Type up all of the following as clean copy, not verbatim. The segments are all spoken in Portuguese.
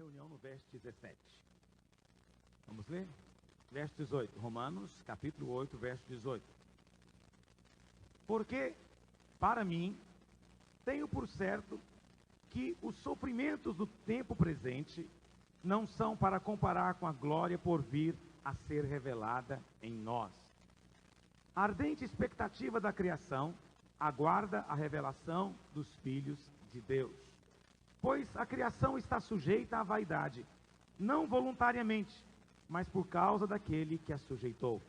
reunião no verso 17. Vamos ler? Verso 18. Romanos, capítulo 8, verso 18. Porque, para mim, tenho por certo que os sofrimentos do tempo presente não são para comparar com a glória por vir a ser revelada em nós. A ardente expectativa da criação aguarda a revelação dos filhos de Deus. Pois a criação está sujeita à vaidade, não voluntariamente, mas por causa daquele que a sujeitou,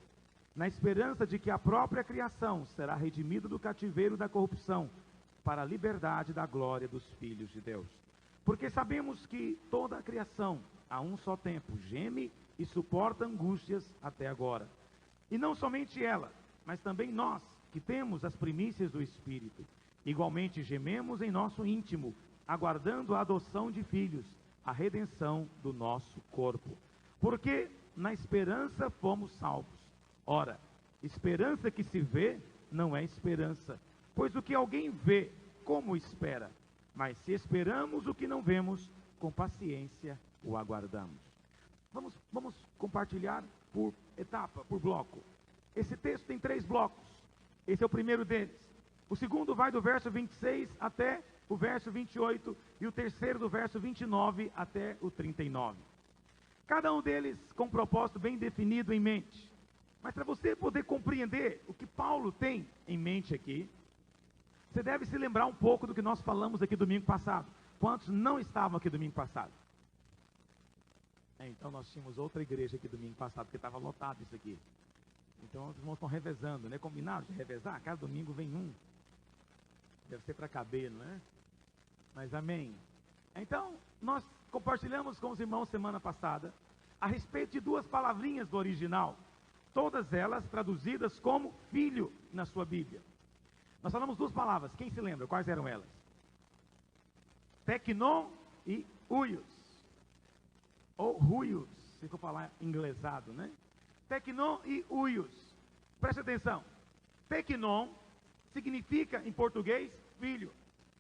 na esperança de que a própria criação será redimida do cativeiro da corrupção, para a liberdade da glória dos filhos de Deus. Porque sabemos que toda a criação, a um só tempo, geme e suporta angústias até agora. E não somente ela, mas também nós, que temos as primícias do Espírito, igualmente gememos em nosso íntimo, aguardando a adoção de filhos, a redenção do nosso corpo. Porque na esperança fomos salvos. Ora, esperança que se vê não é esperança, pois o que alguém vê, como espera? Mas se esperamos o que não vemos, com paciência o aguardamos. Vamos compartilhar por etapa, por bloco. Esse texto tem 3 blocos. Esse é o primeiro deles. O segundo vai do verso 26 até o verso 28, e o terceiro do verso 29 até o 39. Cada um deles com um propósito bem definido em mente. Mas para você poder compreender o que Paulo tem em mente aqui, você deve se lembrar um pouco do que nós falamos aqui domingo passado. Quantos não estavam aqui domingo passado? Então nós tínhamos outra igreja aqui domingo passado, porque estava lotado isso aqui. Então os irmãos estão revezando, né? Combinaram de revezar? Cada domingo vem um. Deve ser para caber, não é? Mas amém. Então, nós compartilhamos com os irmãos semana passada a respeito de 2 palavrinhas do original. Todas elas traduzidas como filho na sua Bíblia. Nós falamos 2 palavras. Quem se lembra? Quais eram elas? Teknon e huios. Ou huios, se for falar inglesado, né? Teknon e huios. Preste atenção. Teknon significa, em português, filho.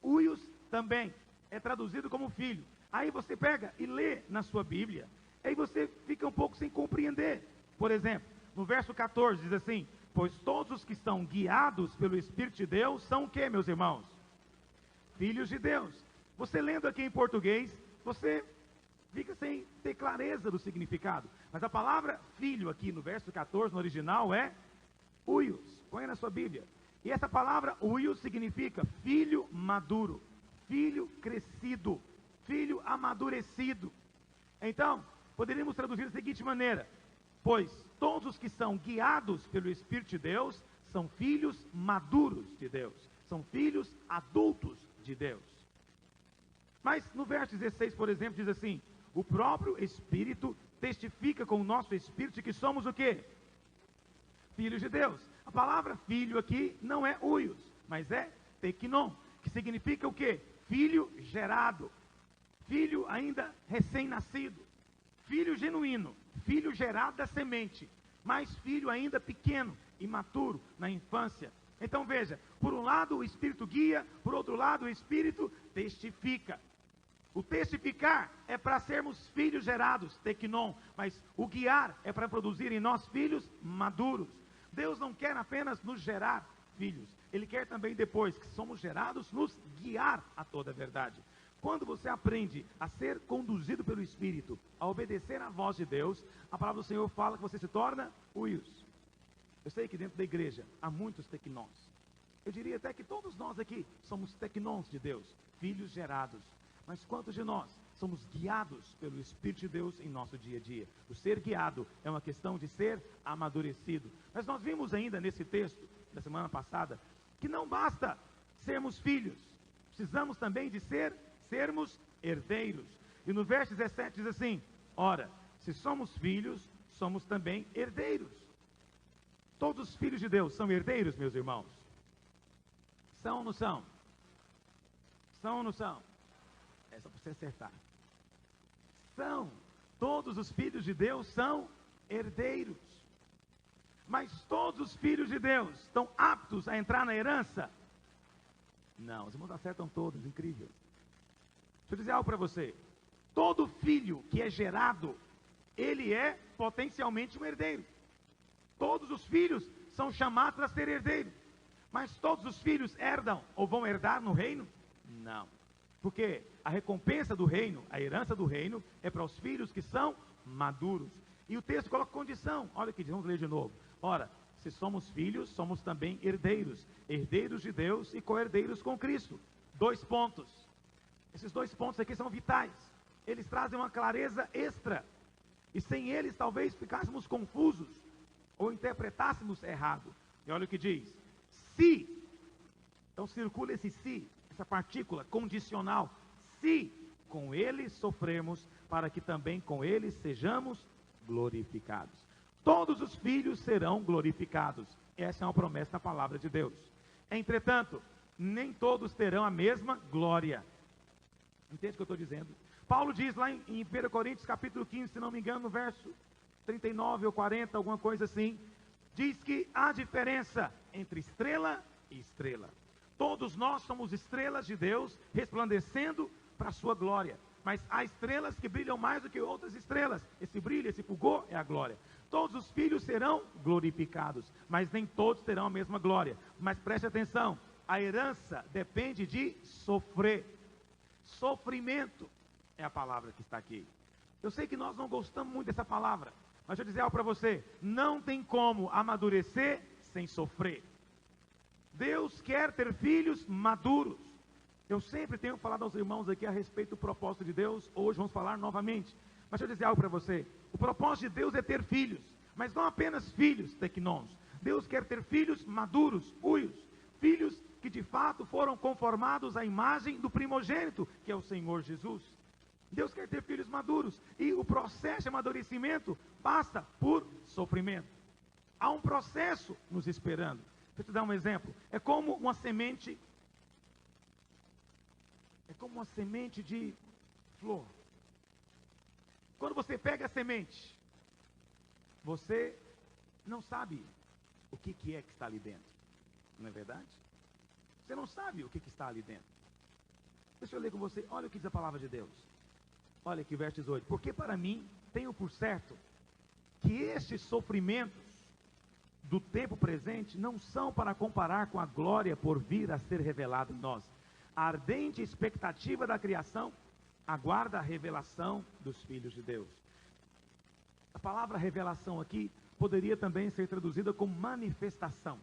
Huios também é traduzido como filho. Aí você pega e lê na sua Bíblia. Aí você fica um pouco sem compreender. Por exemplo, no verso 14 diz assim: pois todos os que são guiados pelo Espírito de Deus são o quê, meus irmãos? Filhos de Deus. Você lendo aqui em português, você fica sem ter clareza do significado. Mas a palavra filho aqui no verso 14, no original, é huios. Põe na sua Bíblia. E essa palavra huios significa filho maduro, filho crescido, filho amadurecido. Então, poderíamos traduzir da seguinte maneira: pois todos os que são guiados pelo Espírito de Deus são filhos maduros de Deus, são filhos adultos de Deus. Mas no verso 16, por exemplo, diz assim: o próprio Espírito testifica com o nosso Espírito que somos o quê? Filhos de Deus. A palavra filho aqui não é huios, mas é teknon, que significa o quê? Filho gerado, filho ainda recém-nascido, filho genuíno, filho gerado da semente, mas filho ainda pequeno, imaturo, na infância. Então veja, por um lado o Espírito guia, por outro lado o Espírito testifica. O testificar é para sermos filhos gerados, teknon, mas o guiar é para produzir em nós filhos maduros. Deus não quer apenas nos gerar filhos, Ele quer também, depois que somos gerados, nos guiar a toda a verdade. Quando você aprende a ser conduzido pelo Espírito, a obedecer à voz de Deus, a palavra do Senhor fala que você se torna huios. Eu sei que dentro da igreja há muitos teknons. Eu diria até que todos nós aqui somos teknons de Deus, filhos gerados. Mas quantos de nós somos guiados pelo Espírito de Deus em nosso dia a dia? O ser guiado é uma questão de ser amadurecido. Mas nós vimos ainda nesse texto, da semana passada, que não basta sermos filhos. Precisamos também de sermos herdeiros. E no verso 17 diz assim: ora, se somos filhos, somos também herdeiros. Todos os filhos de Deus são herdeiros, meus irmãos? São ou não são? São ou não são? É só para você acertar. São. Todos os filhos de Deus são herdeiros. Mas todos os filhos de Deus estão aptos a entrar na herança? Não, os irmãos acertam todos, incrível. Deixa eu dizer algo para você. Todo filho que é gerado, ele é potencialmente um herdeiro. Todos os filhos são chamados a ser herdeiros. Mas todos os filhos herdam ou vão herdar no reino? Não. Porque a recompensa do reino, a herança do reino, é para os filhos que são maduros. E o texto coloca condição. Olha aqui, vamos ler de novo. Ora, se somos filhos, somos também herdeiros. Herdeiros de Deus e co-herdeiros com Cristo. 2 pontos. Esses 2 pontos aqui são vitais. Eles trazem uma clareza extra. E sem eles talvez ficássemos confusos ou interpretássemos errado. E olha o que diz. Se. Então circula esse se, essa partícula condicional. Se com ele sofremos, para que também com ele sejamos glorificados. Todos os filhos serão glorificados. Essa é uma promessa da palavra de Deus. Entretanto, nem todos terão a mesma glória. Entende o que eu estou dizendo? Paulo diz lá em 1 Coríntios capítulo 15, se não me engano, no verso 39 ou 40, alguma coisa assim, diz que há diferença entre estrela e estrela. Todos nós somos estrelas de Deus, resplandecendo para a sua glória. Mas há estrelas que brilham mais do que outras estrelas. Esse brilho, esse fulgor é a glória. Todos os filhos serão glorificados, mas nem todos terão a mesma glória. Mas preste atenção, a herança depende de sofrer. Sofrimento é a palavra que está aqui. Eu sei que nós não gostamos muito dessa palavra, mas deixa eu dizer algo para você. Não tem como amadurecer sem sofrer. Deus quer ter filhos maduros. Eu sempre tenho falado aos irmãos aqui a respeito do propósito de Deus. Hoje vamos falar novamente. Mas deixa eu dizer algo para você. O propósito de Deus é ter filhos, mas não apenas filhos tecnons. Deus quer ter filhos maduros, uios, filhos que de fato foram conformados à imagem do primogênito, que é o Senhor Jesus. Deus quer ter filhos maduros, e o processo de amadurecimento passa por sofrimento. Há um processo nos esperando. Deixa eu te dar um exemplo. É como uma semente de flor. Quando você pega a semente, você não sabe o que é que está ali dentro. Não é verdade? Você não sabe o que está ali dentro. Deixa eu ler com você. Olha o que diz a palavra de Deus. Olha aqui, verso 18. Porque para mim, tenho por certo, que estes sofrimentos do tempo presente não são para comparar com a glória por vir a ser revelada em nós. A ardente expectativa da criação aguarda a revelação dos filhos de Deus. A palavra revelação aqui poderia também ser traduzida como manifestação.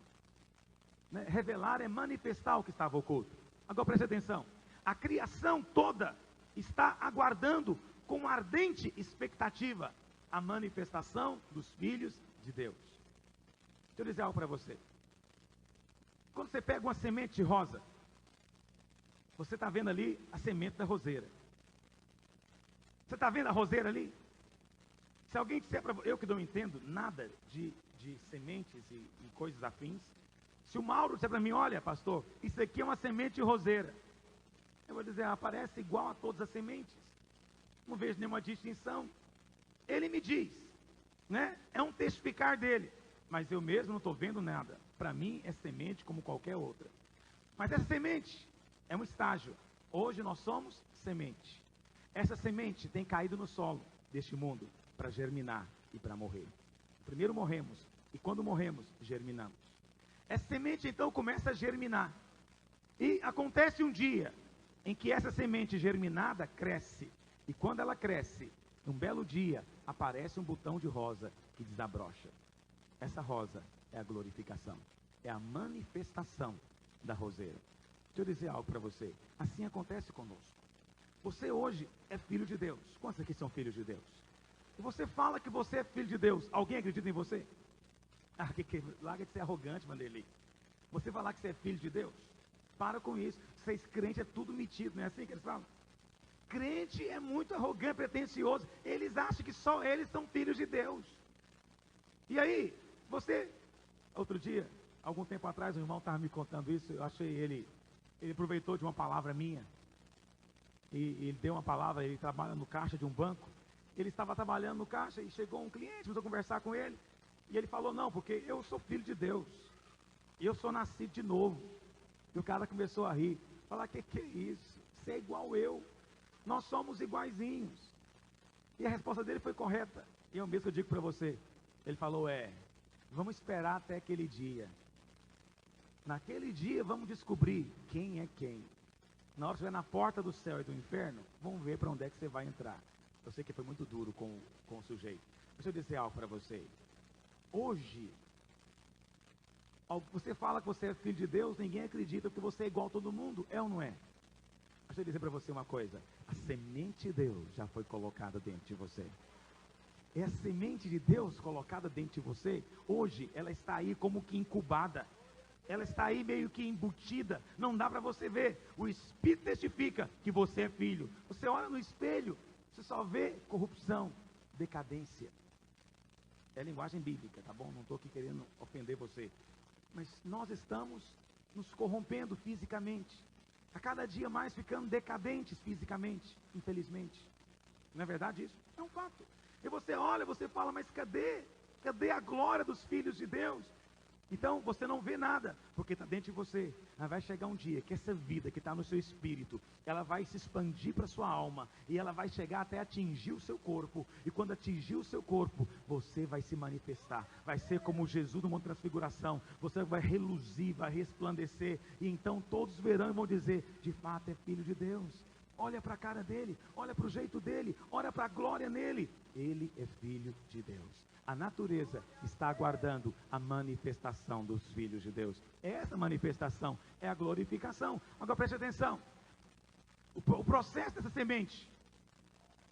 Né? Revelar é manifestar o que estava oculto. Agora preste atenção. A criação toda está aguardando com ardente expectativa a manifestação dos filhos de Deus. Deixa eu dizer algo para você. Quando você pega uma semente de rosa, você está vendo ali a semente da roseira. Você está vendo a roseira ali? Se alguém disser para você, eu que não entendo nada de sementes e coisas afins, se o Mauro disser para mim, olha pastor, isso aqui é uma semente de roseira, eu vou dizer, parece igual a todas as sementes, não vejo nenhuma distinção. Ele me diz, né? É um testificar dele, mas eu mesmo não estou vendo nada. Para mim é semente como qualquer outra. Mas essa semente é um estágio. Hoje nós somos semente. Essa semente tem caído no solo deste mundo para germinar e para morrer. Primeiro morremos, e quando morremos, germinamos. Essa semente então começa a germinar. E acontece um dia em que essa semente germinada cresce. E quando ela cresce, um belo dia, aparece um botão de rosa que desabrocha. Essa rosa é a glorificação. É a manifestação da roseira. Deixa eu dizer algo para você. Assim acontece conosco. Você hoje é filho de Deus. Quantos aqui são filhos de Deus? E você fala que você é filho de Deus. Alguém acredita em você? Larga de ser arrogante, Vanderlei. Você falar que você é filho de Deus? Para com isso. Vocês crentes é tudo metido, não é assim que eles falam? Crente é muito arrogante, pretencioso. Eles acham que só eles são filhos de Deus. E aí, você... Outro dia, algum tempo atrás, um irmão estava me contando isso. Eu achei ele aproveitou de uma palavra minha. E ele deu uma palavra, ele trabalha no caixa de um banco. Ele estava trabalhando no caixa e chegou um cliente, começou a conversar com ele. E ele falou, não, porque eu sou filho de Deus. Eu sou nascido de novo. E o cara começou a rir. Falar, que é isso? Você é igual eu. nós somos iguaizinhos. E a resposta dele foi correta. E é o mesmo que eu digo para você. Ele falou, vamos esperar até aquele dia. Naquele dia vamos descobrir quem é quem. Na hora que você estiver na porta do céu e do inferno, vamos ver para onde é que você vai entrar. Eu sei que foi muito duro com o sujeito. Deixa eu dizer algo para você. Hoje, você fala que você é filho de Deus, ninguém acredita que você é igual a todo mundo. É ou não é? Deixa eu dizer para você uma coisa. A semente de Deus já foi colocada dentro de você. É a semente de Deus colocada dentro de você. Hoje, ela está aí como que incubada. Ela está aí meio que embutida. Não dá para você ver. O Espírito testifica que você é filho. Você olha no espelho, você só vê corrupção, decadência. É linguagem bíblica, tá bom? Não estou aqui querendo ofender você. Mas nós estamos nos corrompendo fisicamente. A cada dia mais ficando decadentes fisicamente, infelizmente. Não é verdade isso? É um fato. E você olha, você fala, mas cadê? Cadê a glória dos filhos de Deus? Então você não vê nada, porque está dentro de você. Mas vai chegar um dia que essa vida que está no seu espírito, ela vai se expandir para a sua alma, e ela vai chegar até atingir o seu corpo. E quando atingir o seu corpo, você vai se manifestar. Vai ser como Jesus no Monte Transfiguração. Você vai reluzir, vai resplandecer. E então todos verão e vão dizer, de fato é filho de Deus. Olha para a cara dele, olha para o jeito dele, olha para a glória nele. Ele é filho de Deus. A natureza está aguardando a manifestação dos filhos de Deus. Essa manifestação é a glorificação. Agora preste atenção. O processo dessa semente,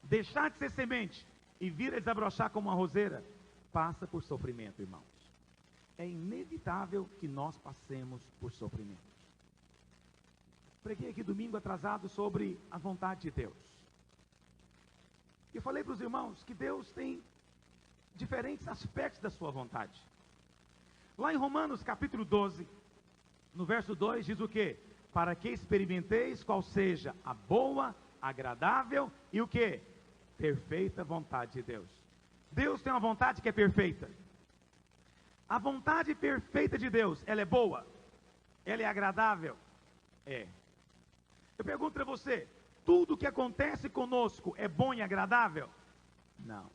deixar de ser semente e vir a desabrochar como uma roseira, passa por sofrimento, irmãos. É inevitável que nós passemos por sofrimento. Preguei aqui domingo atrasado sobre a vontade de Deus. E falei para os irmãos que Deus tem diferentes aspectos da sua vontade. Lá em Romanos capítulo 12, no verso 2, diz o quê? Para que experimenteis qual seja a boa, agradável e o quê? Perfeita vontade de Deus. Deus tem uma vontade que é perfeita. A vontade perfeita de Deus, ela é boa? Ela é agradável? É. Eu pergunto para você, tudo que acontece conosco é bom e agradável? Não.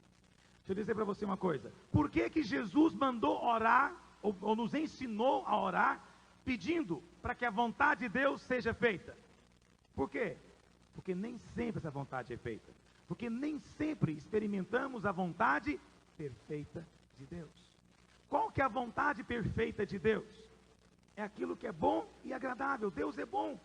Deixa eu dizer para você uma coisa. Por que que Jesus mandou orar, ou nos ensinou a orar, pedindo para que a vontade de Deus seja feita? Por quê? Porque nem sempre essa vontade é feita. Porque nem sempre experimentamos a vontade perfeita de Deus. Qual que é a vontade perfeita de Deus? É aquilo que é bom e agradável. Deus é bom.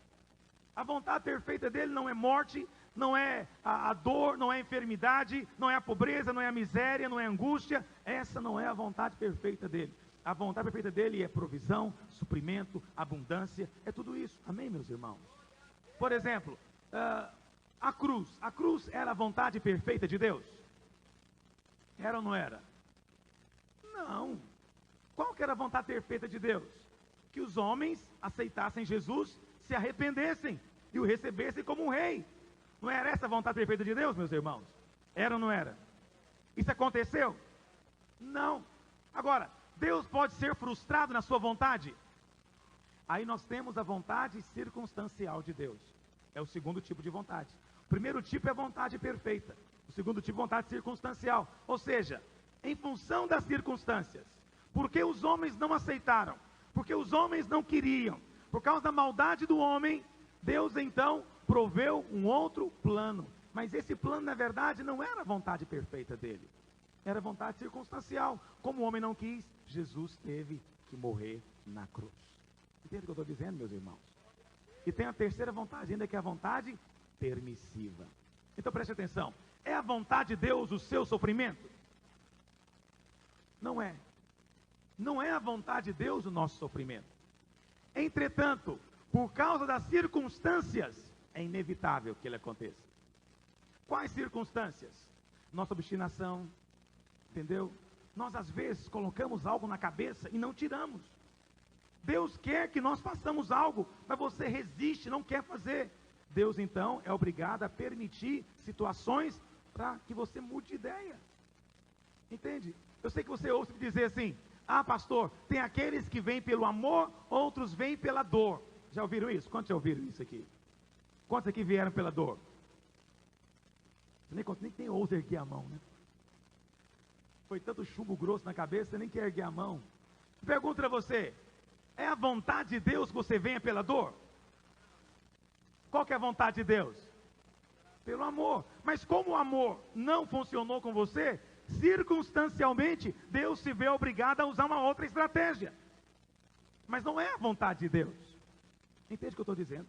A vontade perfeita dele não é morte, não é a dor, não é a enfermidade, não é a pobreza, não é a miséria, não é a angústia. Essa não é a vontade perfeita dele. A vontade perfeita dele é provisão, suprimento, abundância, é tudo isso. Amém, meus irmãos? Por exemplo, a cruz era a vontade perfeita de Deus? Era ou não era? Não. Qual que era a vontade perfeita de Deus? Que os homens aceitassem Jesus, se arrependessem e o recebessem como um rei. Não era essa a vontade perfeita de Deus, meus irmãos? Era ou não era? Isso aconteceu? Não. Agora, Deus pode ser frustrado na sua vontade? Aí nós temos a vontade circunstancial de Deus. É o segundo tipo de vontade. O primeiro tipo é a vontade perfeita. O segundo tipo é vontade circunstancial. Ou seja, em função das circunstâncias. Porque os homens não aceitaram. Porque os homens não queriam. Por causa da maldade do homem, Deus então proveu um outro plano. Mas esse plano, na verdade, não era a vontade perfeita dele. Era a vontade circunstancial. Como o homem não quis, Jesus teve que morrer na cruz. Entende o que eu estou dizendo, meus irmãos? E tem a terceira vontade ainda, que é a vontade permissiva. Então preste atenção. É a vontade de Deus o seu sofrimento? Não é. Não é a vontade de Deus o nosso sofrimento. Entretanto, por causa das circunstâncias, é inevitável que ele aconteça. Quais circunstâncias? Nossa obstinação, entendeu? Nós às vezes colocamos algo na cabeça e não tiramos. Deus quer que nós façamos algo, mas você resiste, não quer fazer. Deus então é obrigado a permitir situações para que você mude de ideia. Entende? Eu sei que você ouve dizer assim: ah, pastor, tem aqueles que vêm pelo amor, outros vêm pela dor. Já ouviram isso? Quantos já ouviram isso aqui? Quantos aqui vieram pela dor? Você nem ousa erguer a mão, né? Foi tanto chumbo grosso na cabeça, você nem quer erguer a mão. Pergunto para você, é a vontade de Deus que você venha pela dor? Qual que é a vontade de Deus? Pelo amor. Mas como o amor não funcionou com você, circunstancialmente, Deus se vê obrigado a usar uma outra estratégia. Mas não é a vontade de Deus. Entende o que eu estou dizendo?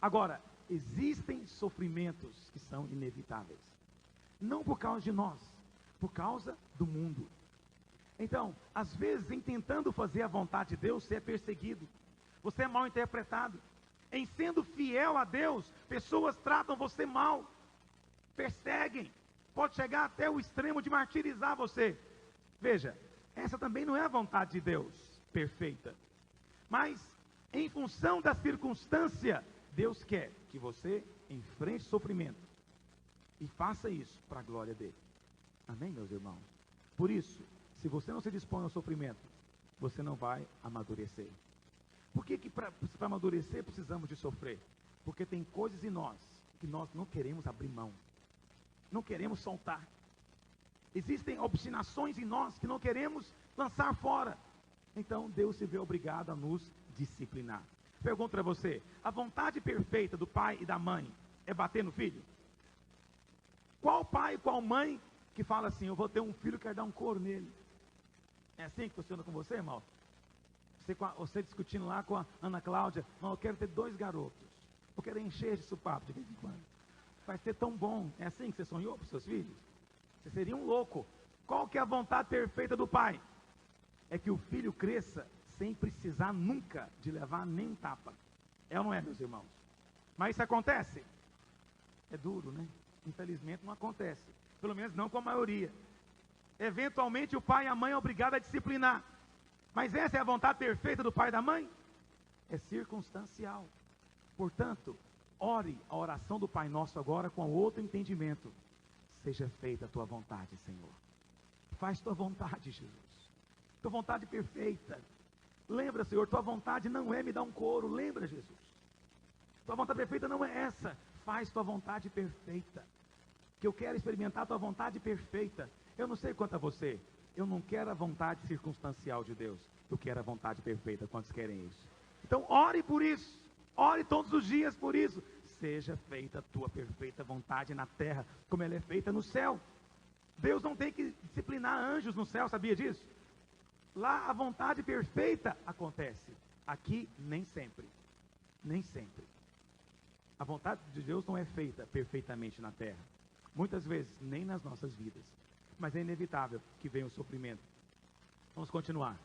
Agora, existem sofrimentos que são inevitáveis. Não por causa de nós, por causa do mundo. Então, às vezes, em tentando fazer a vontade de Deus, você é perseguido. Você é mal interpretado. Em sendo fiel a Deus, pessoas tratam você mal. Perseguem. Pode chegar até o extremo de martirizar você. Veja, essa também não é a vontade de Deus perfeita. Mas, em função da circunstância, Deus quer que você enfrente sofrimento. E faça isso para a glória dele. Amém, meus irmãos? Por isso, se você não se dispõe ao sofrimento, você não vai amadurecer. Por que para amadurecer precisamos de sofrer? Porque tem coisas em nós que nós não queremos abrir mão. Não queremos soltar. Existem obstinações em nós que não queremos lançar fora. Então Deus se vê obrigado a nos disciplinar. Pergunto para você, a vontade perfeita do pai e da mãe é bater no filho? Qual pai, qual mãe que fala assim, eu vou ter um filho, quero dar um couro nele? É assim que funciona com você, irmão? Você discutindo lá com a Ana Cláudia, não, eu quero ter 2 garotos. Eu quero encher de supapo de vez em quando. Vai ser tão bom. É assim que você sonhou para os seus filhos? Você seria um louco. Qual que é a vontade perfeita do pai? É que o filho cresça sem precisar nunca de levar nem um tapa. É ou não é, meus irmãos? Mas isso acontece? É duro, né? Infelizmente não acontece. Pelo menos não com a maioria. Eventualmente o pai e a mãe é obrigado a disciplinar. Mas essa é a vontade perfeita do pai e da mãe? É circunstancial. Portanto, ore a oração do Pai Nosso agora com outro entendimento. Seja feita a tua vontade, Senhor. Faz tua vontade, Jesus. Tua vontade perfeita. Lembra, Senhor, tua vontade não é me dar um couro. Lembra, Jesus. Tua vontade perfeita não é essa. Faz tua vontade perfeita. Que eu quero experimentar a tua vontade perfeita. Eu não sei quanto a você. Eu não quero a vontade circunstancial de Deus. Eu quero a vontade perfeita. Quantos querem isso? Então ore por isso. Ore todos os dias por isso. Seja feita a tua perfeita vontade na terra, como ela é feita no céu. Deus não tem que disciplinar anjos no céu, sabia disso? Lá a vontade perfeita acontece. Aqui nem sempre. Nem sempre. A vontade de Deus não é feita perfeitamente na terra. Muitas vezes, nem nas nossas vidas. Mas é inevitável que venha o sofrimento. Vamos continuar.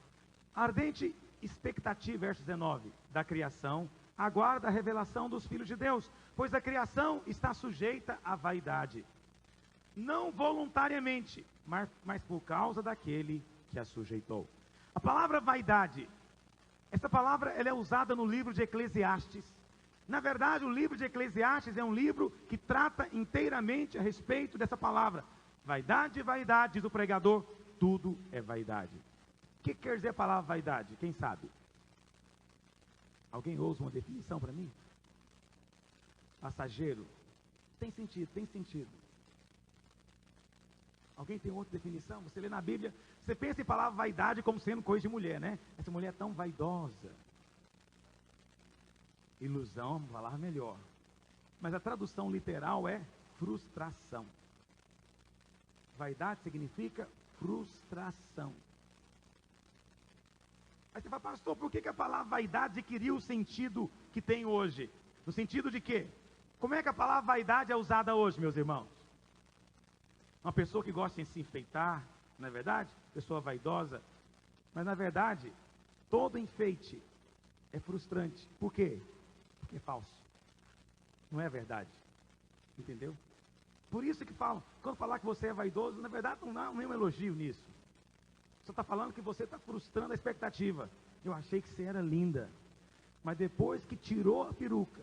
Ardente expectativa, verso 19, da criação, aguarda a revelação dos filhos de Deus, pois a criação está sujeita à vaidade. Não voluntariamente, mas por causa daquele que a sujeitou. A palavra vaidade, essa palavra ela é usada no livro de Eclesiastes. Na verdade, o livro de Eclesiastes é um livro que trata inteiramente a respeito dessa palavra. Vaidade, vaidade, diz o pregador, tudo é vaidade. O que quer dizer a palavra vaidade? Quem sabe? Alguém ousa uma definição para mim? Passageiro. Tem sentido, tem sentido. Alguém tem outra definição? Você lê na Bíblia, você pensa em palavra vaidade como sendo coisa de mulher, né? Essa mulher é tão vaidosa. Ilusão, vamos falar melhor. Mas a tradução literal é frustração. Vaidade significa frustração. Aí você fala, pastor, por que a palavra vaidade adquiriu o sentido que tem hoje? No sentido de quê? Como é que a palavra vaidade é usada hoje, meus irmãos? Uma pessoa que gosta de se enfeitar, não é verdade? Pessoa vaidosa. Mas na verdade, todo enfeite é frustrante. Por quê? Porque é falso. Não é verdade. Entendeu? Por isso que falam, quando falar que você é vaidoso, na verdade não há nenhum elogio nisso. Só está falando que você está frustrando a expectativa. Eu achei que você era linda. Mas depois que tirou a peruca,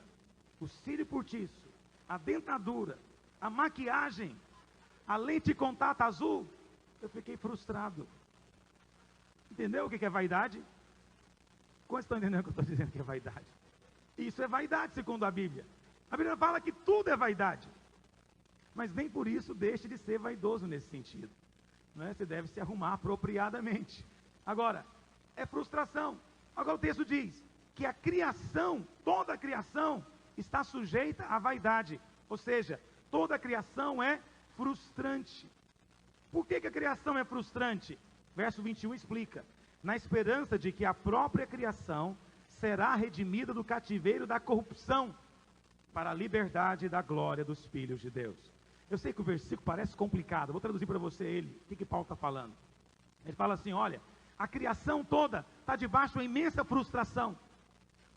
o cílio postiço, a dentadura, a maquiagem, a lente de contato azul, eu fiquei frustrado. Entendeu o que é vaidade? Quantos estão entendendo o que eu estou dizendo que é vaidade? Isso é vaidade segundo a Bíblia. A Bíblia fala que tudo é vaidade. mas nem por isso deixe de ser vaidoso nesse sentido. Não é? Você deve se arrumar apropriadamente. Agora, é frustração. Agora o texto diz que a criação, toda a criação, está sujeita à vaidade. Ou seja, toda a criação é frustrante. Por que a criação é frustrante? Verso 21 explica: na esperança de que a própria criação será redimida do cativeiro da corrupção, para a liberdade da glória dos filhos de Deus. Eu sei que o versículo parece complicado, vou traduzir para você ele. O que Paulo está falando? Ele fala assim: olha, a criação toda está debaixo de uma imensa frustração.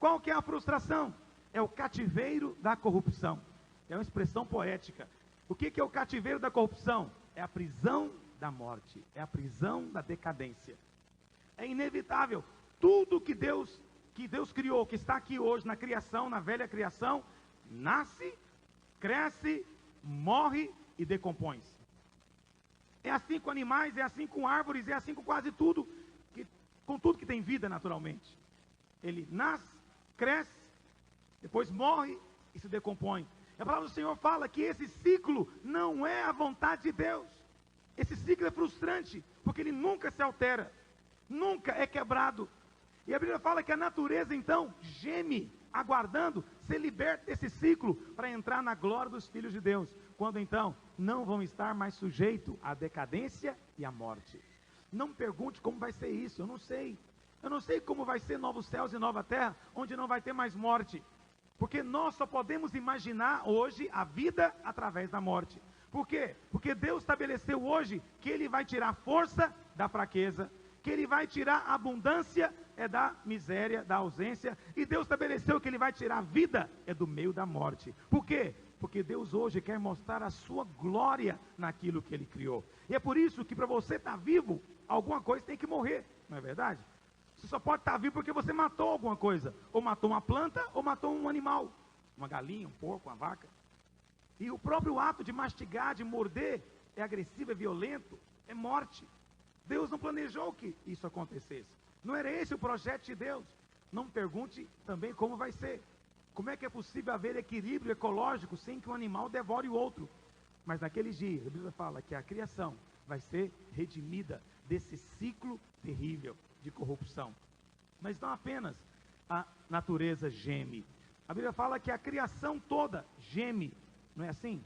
Qual que é a frustração? É o cativeiro da corrupção. É uma expressão poética. O que é o cativeiro da corrupção? É a prisão da morte, é a prisão da decadência. É inevitável. Tudo que Deus criou, que está aqui hoje na criação, na velha criação, nasce, cresce, morre e decompõe-se. É assim com animais, é assim com árvores, é assim com quase tudo, com tudo que tem vida naturalmente. Ele nasce, cresce, depois morre e se decompõe. A palavra do Senhor fala que esse ciclo não é a vontade de Deus. Esse ciclo é frustrante, porque ele nunca se altera, nunca é quebrado. E a Bíblia fala que a natureza então geme, aguardando ser liberta desse ciclo para entrar na glória dos filhos de Deus, quando então não vão estar mais sujeitos à decadência e à morte. Não me pergunte como vai ser isso, eu não sei. Eu não sei como vai ser novos céus e nova terra, onde não vai ter mais morte. Porque nós só podemos imaginar hoje a vida através da morte. Por quê? Porque Deus estabeleceu hoje que Ele vai tirar força da fraqueza, que Ele vai tirar a abundância da miséria, da ausência, e Deus estabeleceu que Ele vai tirar a vida do meio da morte. Por quê? Porque Deus hoje quer mostrar a sua glória naquilo que Ele criou. E é por isso que para você estar vivo, alguma coisa tem que morrer, não é verdade? Você só pode estar vivo porque você matou alguma coisa, ou matou uma planta, ou matou um animal, uma galinha, um porco, uma vaca. E o próprio ato de mastigar, de morder, é agressivo, é violento, é morte. Deus não planejou que isso acontecesse. Não era esse o projeto de Deus. Não me pergunte também como vai ser. Como é que é possível haver equilíbrio ecológico sem que um animal devore o outro? Mas naqueles dias, a Bíblia fala que a criação vai ser redimida desse ciclo terrível de corrupção. Mas não apenas a natureza geme. A Bíblia fala que a criação toda geme. Não é assim?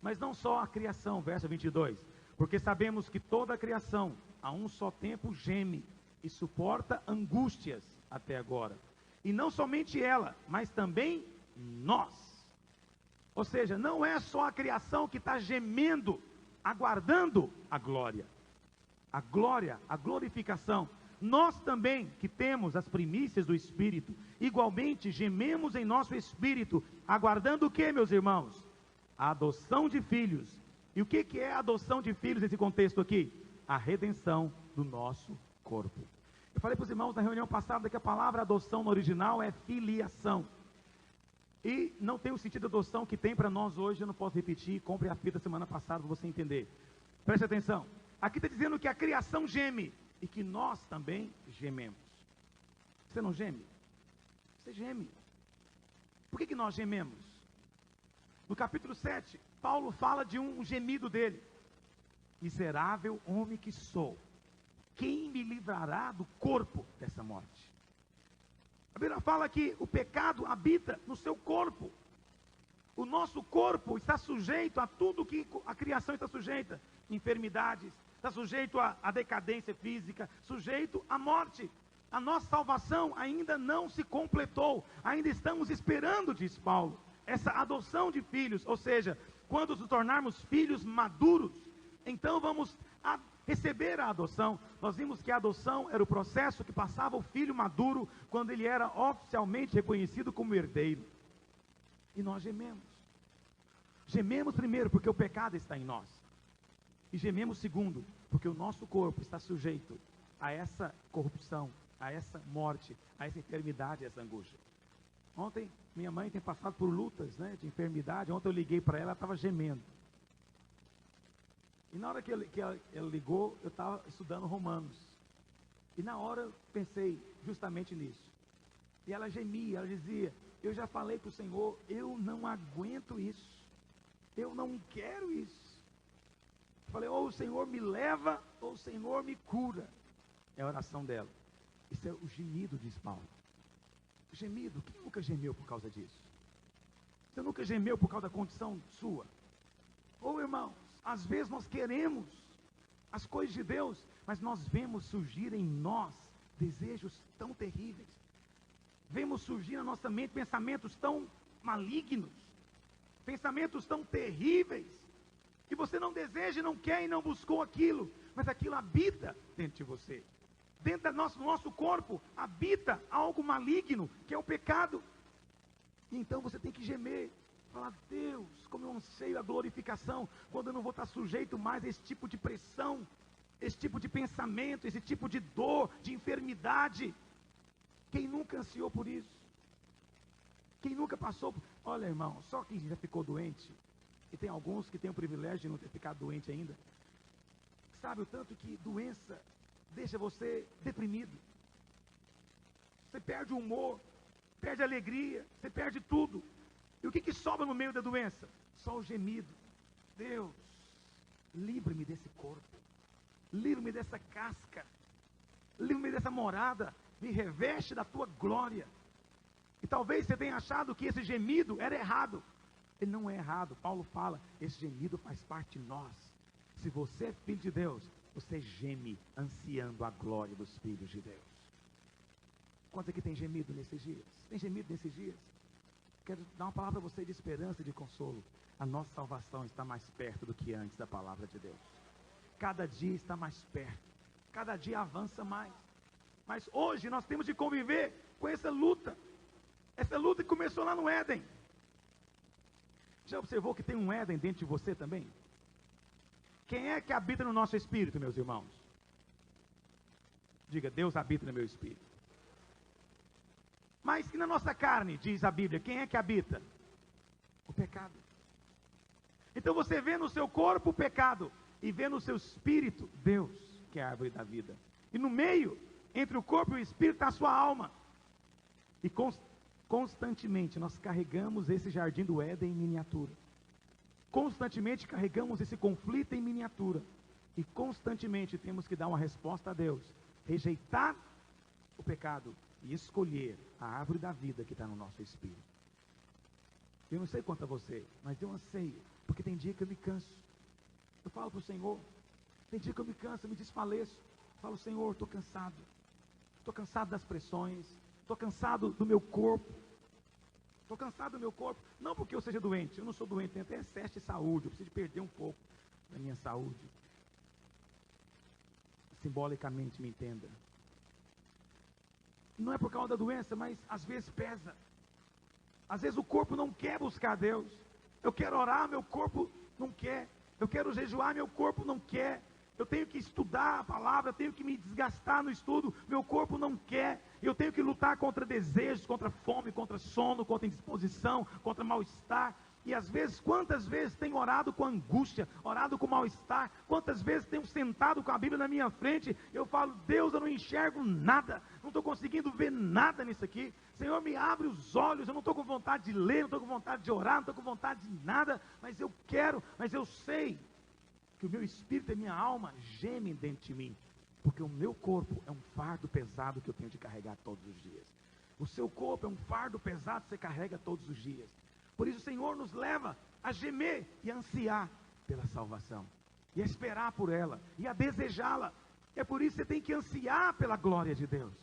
Mas não só a criação, verso 22. Porque sabemos que toda a criação, a um só tempo, geme e suporta angústias até agora. E não somente ela, mas também nós. Ou seja, não é só a criação que está gemendo, aguardando a glória. A glória, a glorificação. Nós também, que temos as primícias do Espírito, igualmente gememos em nosso espírito, aguardando o que, meus irmãos? A adoção de filhos. E o que é a adoção de filhos nesse contexto aqui? A redenção do nosso corpo. Eu falei para os irmãos na reunião passada que a palavra adoção no original é filiação. E não tem o sentido de adoção que tem para nós hoje, eu não posso repetir, compre a fita semana passada para você entender. Preste atenção. Aqui está dizendo que a criação geme e que nós também gememos. Você não geme? Você geme. Por que nós gememos? No capítulo 7, Paulo fala de um gemido dele. Miserável homem que sou, quem me livrará do corpo dessa morte? A Bíblia fala que o pecado habita no seu corpo. O nosso corpo está sujeito a tudo que a criação está sujeita. Enfermidades, está sujeito à decadência física, sujeito à morte. A nossa salvação ainda não se completou, ainda estamos esperando, diz Paulo, essa adoção de filhos, ou seja, quando nos tornarmos filhos maduros, então vamos receber a adoção. Nós vimos que a adoção era o processo que passava o filho maduro quando ele era oficialmente reconhecido como herdeiro. E nós gememos. Gememos primeiro porque o pecado está em nós. E gememos segundo porque o nosso corpo está sujeito a essa corrupção, a essa morte, a essa enfermidade, a essa angústia. Ontem, minha mãe tem passado por lutas, de enfermidade. Ontem eu liguei para ela, ela estava gemendo. E na hora que ela ligou, eu estava estudando Romanos. E na hora eu pensei justamente nisso. E ela gemia, ela dizia, eu já falei para o Senhor, eu não aguento isso. Eu não quero isso. Falei, ou o Senhor me leva, ou o Senhor me cura. É a oração dela. Isso é o gemido, diz Paulo. Gemido, quem nunca gemeu por causa disso? Você nunca gemeu por causa da condição sua? Ou irmãos, às vezes nós queremos as coisas de Deus, mas nós vemos surgir em nós desejos tão terríveis. Vemos surgir na nossa mente pensamentos tão malignos, pensamentos tão terríveis, que você não deseja, não quer e não buscou aquilo, mas aquilo habita dentro de você. Dentro do nosso corpo habita algo maligno, que é o pecado. E então você tem que gemer, falar, Deus, como eu anseio a glorificação, quando eu não vou estar sujeito mais a esse tipo de pressão, esse tipo de pensamento, esse tipo de dor, de enfermidade. Quem nunca ansiou por isso? Quem nunca passou? Olha, irmão, só quem já ficou doente, e tem alguns que têm o privilégio de não ter ficado doente ainda, sabe o tanto que doença deixa você deprimido. Você perde o humor, perde a alegria, você perde tudo. E o que sobra no meio da doença? Só o gemido. Deus, livre-me desse corpo, livre-me dessa casca, livre-me dessa morada, me reveste da tua glória. E talvez você tenha achado que esse gemido era errado. Ele não é errado. Paulo fala, esse gemido faz parte de nós. Se você é filho de Deus, você geme ansiando a glória dos filhos de Deus. Quantos aqui tem gemido nesses dias? Tem gemido nesses dias? Quero dar uma palavra para você de esperança e de consolo. A nossa salvação está mais perto do que antes da palavra de Deus. Cada dia está mais perto. Cada dia avança mais. Mas hoje nós temos de conviver com essa luta. Essa luta que começou lá no Éden. Já observou que tem um Éden dentro de você também? Quem é que habita no nosso espírito, meus irmãos? Diga, Deus habita no meu espírito. Mas e na nossa carne, diz a Bíblia, quem é que habita? O pecado. Então você vê no seu corpo o pecado, e vê no seu espírito Deus, que é a árvore da vida. E no meio, entre o corpo e o espírito, está a sua alma. E constantemente nós carregamos esse jardim do Éden em miniatura. Constantemente carregamos esse conflito em miniatura. E constantemente temos que dar uma resposta a Deus. Rejeitar o pecado e escolher a árvore da vida que está no nosso espírito. Eu não sei quanto a você, mas eu anseio. Porque tem dia que eu me canso. Eu falo para o Senhor. Tem dia que eu me canso, eu me desfaleço. Eu falo, Senhor, estou cansado. Estou cansado das pressões. Estou cansado do meu corpo. Estou cansado do meu corpo. Não porque eu seja doente. Eu não sou doente. Tenho até excesso de saúde. Eu preciso de perder um pouco da minha saúde. Simbolicamente, me entenda. Não é por causa da doença, mas às vezes pesa. Às vezes o corpo não quer buscar Deus. Eu quero orar, meu corpo não quer. Eu quero jejuar, meu corpo não quer. Eu tenho que estudar a palavra, eu tenho que me desgastar no estudo, meu corpo não quer. Eu tenho que lutar contra desejos, contra fome, contra sono, contra indisposição, contra mal-estar. E às vezes, quantas vezes tenho orado com angústia, orado com mal-estar, quantas vezes tenho sentado com a Bíblia na minha frente, eu falo, Deus, eu não enxergo nada, não estou conseguindo ver nada nisso aqui. Senhor, me abre os olhos, eu não estou com vontade de ler, não estou com vontade de orar, não estou com vontade de nada, mas eu quero, mas eu sei que o meu espírito e minha alma gemem dentro de mim, porque o meu corpo é um fardo pesado que eu tenho de carregar todos os dias. O seu corpo é um fardo pesado que você carrega todos os dias. Por isso o Senhor nos leva a gemer e a ansiar pela salvação, e a esperar por ela, e a desejá-la. É por isso que você tem que ansiar pela glória de Deus,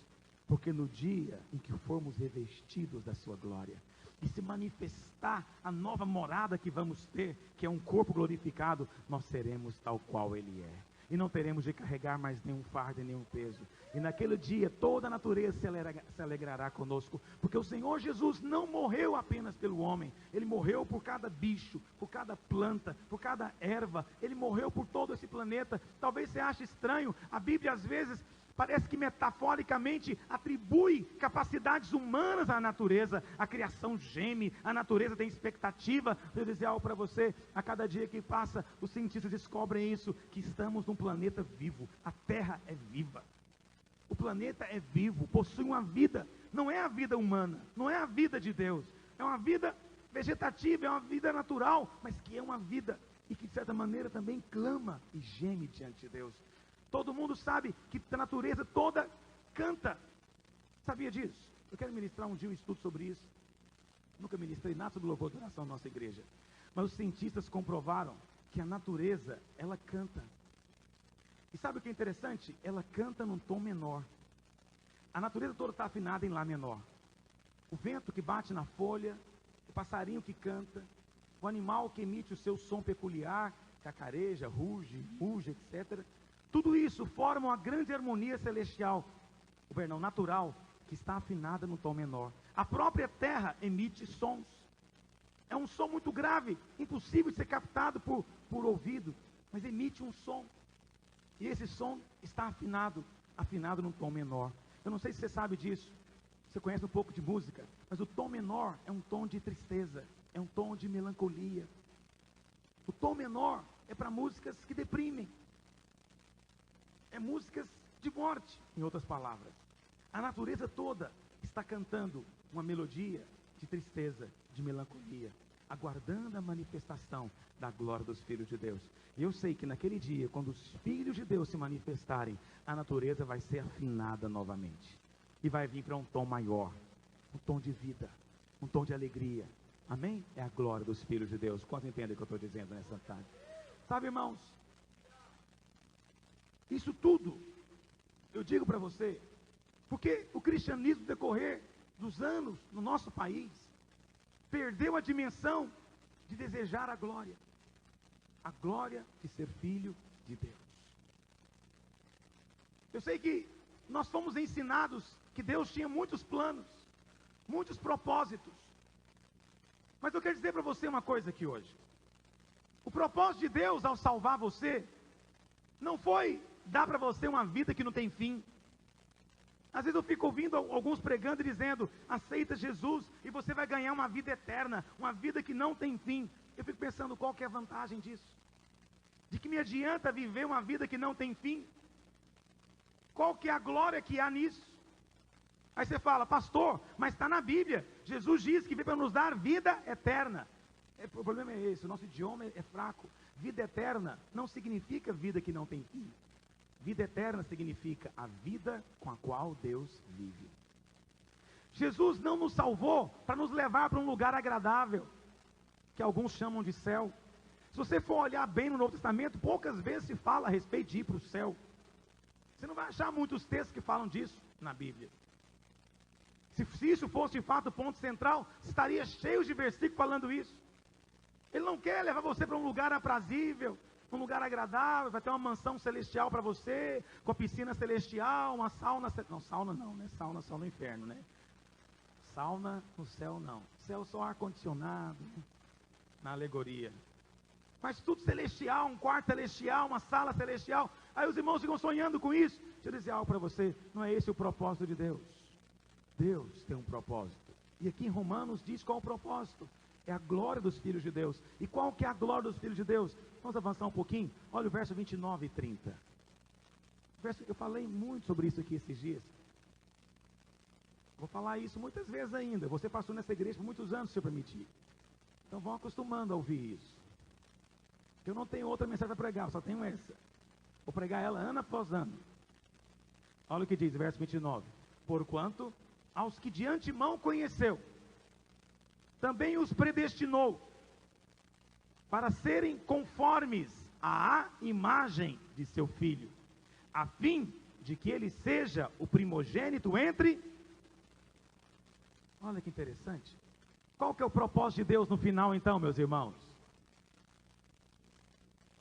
porque no dia em que formos revestidos da sua glória, e se manifestar a nova morada que vamos ter, que é um corpo glorificado, nós seremos tal qual Ele é. E não teremos de carregar mais nenhum fardo e nenhum peso. E naquele dia toda a natureza se alegrará conosco. Porque o Senhor Jesus não morreu apenas pelo homem. Ele morreu por cada bicho, por cada planta, por cada erva. Ele morreu por todo esse planeta. Talvez você ache estranho. A Bíblia às vezes parece que metaforicamente atribui capacidades humanas à natureza. A criação geme, a natureza tem expectativa. Eu dizer algo para você, a cada dia que passa, os cientistas descobrem isso, que estamos num planeta vivo. A Terra é viva. O planeta é vivo, possui uma vida. Não é a vida humana, não é a vida de Deus. É uma vida vegetativa, é uma vida natural, mas que é uma vida e que de certa maneira também clama e geme diante de Deus. Todo mundo sabe que a natureza toda canta. Sabia disso? Eu quero ministrar um dia um estudo sobre isso. Nunca ministrei nada sobre louvor e adoração na nossa igreja. Mas os cientistas comprovaram que a natureza, ela canta. E sabe o que é interessante? Ela canta num tom menor. A natureza toda está afinada em Lá menor. O vento que bate na folha, o passarinho que canta, o animal que emite o seu som peculiar, cacareja, ruge, etc. Tudo isso forma uma grande harmonia celestial, natural, que está afinada no tom menor. A própria terra emite sons. É um som muito grave, impossível de ser captado por ouvido, mas emite um som. E esse som está afinado num tom menor. Eu não sei se você sabe disso, você conhece um pouco de música, mas o tom menor é um tom de tristeza, é um tom de melancolia. O tom menor é para músicas que deprimem. É músicas de morte, em outras palavras. A natureza toda está cantando uma melodia de tristeza, de melancolia, aguardando a manifestação da glória dos filhos de Deus. E eu sei que naquele dia, quando os filhos de Deus se manifestarem, a natureza vai ser afinada novamente. E vai vir para um tom maior, um tom de vida, um tom de alegria. Amém? É a glória dos filhos de Deus. Quantos entendem o que eu estou dizendo nessa tarde? Sabe, irmãos, isso tudo, eu digo para você, porque o cristianismo, no decorrer dos anos, no nosso país, perdeu a dimensão de desejar a glória de ser filho de Deus. Eu sei que nós fomos ensinados que Deus tinha muitos planos, muitos propósitos, mas eu quero dizer para você uma coisa aqui hoje. O propósito de Deus ao salvar você, não foi dar para você uma vida que não tem fim. Às vezes eu fico ouvindo alguns pregando e dizendo, aceita Jesus e você vai ganhar uma vida eterna, uma vida que não tem fim. Eu fico pensando, qual que é a vantagem disso? De que me adianta viver uma vida que não tem fim? Qual que é a glória que há nisso? Aí você fala, pastor, mas está na Bíblia, Jesus diz que veio para nos dar vida eterna. O problema é esse, o nosso idioma é fraco. Vida eterna não significa vida que não tem fim. Vida eterna significa a vida com a qual Deus vive. Jesus não nos salvou para nos levar para um lugar agradável, que alguns chamam de céu. Se você for olhar bem no Novo Testamento, poucas vezes se fala a respeito de ir para o céu. Você não vai achar muitos textos que falam disso na Bíblia. Se isso fosse de fato o ponto central, estaria cheio de versículos falando isso. Ele não quer levar você para um lugar aprazível, um lugar agradável, vai ter uma mansão celestial para você, com a piscina celestial, uma sauna, não, sauna não, né? Sauna só no inferno, né? Sauna no céu não, céu só ar-condicionado, né? Na alegoria. Mas tudo celestial, um quarto celestial, uma sala celestial. Aí os irmãos ficam sonhando com isso. Deixa eu dizer algo para você, não é esse o propósito de Deus. Deus tem um propósito. E aqui em Romanos diz qual é o propósito. É a glória dos filhos de Deus. E qual que é a glória dos filhos de Deus? Vamos avançar um pouquinho? Olha o verso 29 e 30. Eu falei muito sobre isso aqui esses dias. Vou falar isso muitas vezes ainda. Você passou nessa igreja por muitos anos, se eu permitir. Então vão acostumando a ouvir isso. Eu não tenho outra mensagem para pregar, só tenho essa. Vou pregar ela ano após ano. Olha o que diz, verso 29. Porquanto aos que de antemão conheceu, também os predestinou para serem conformes à imagem de seu filho, a fim de que ele seja o primogênito entre... Olha que interessante. Qual que é o propósito de Deus no final então, meus irmãos?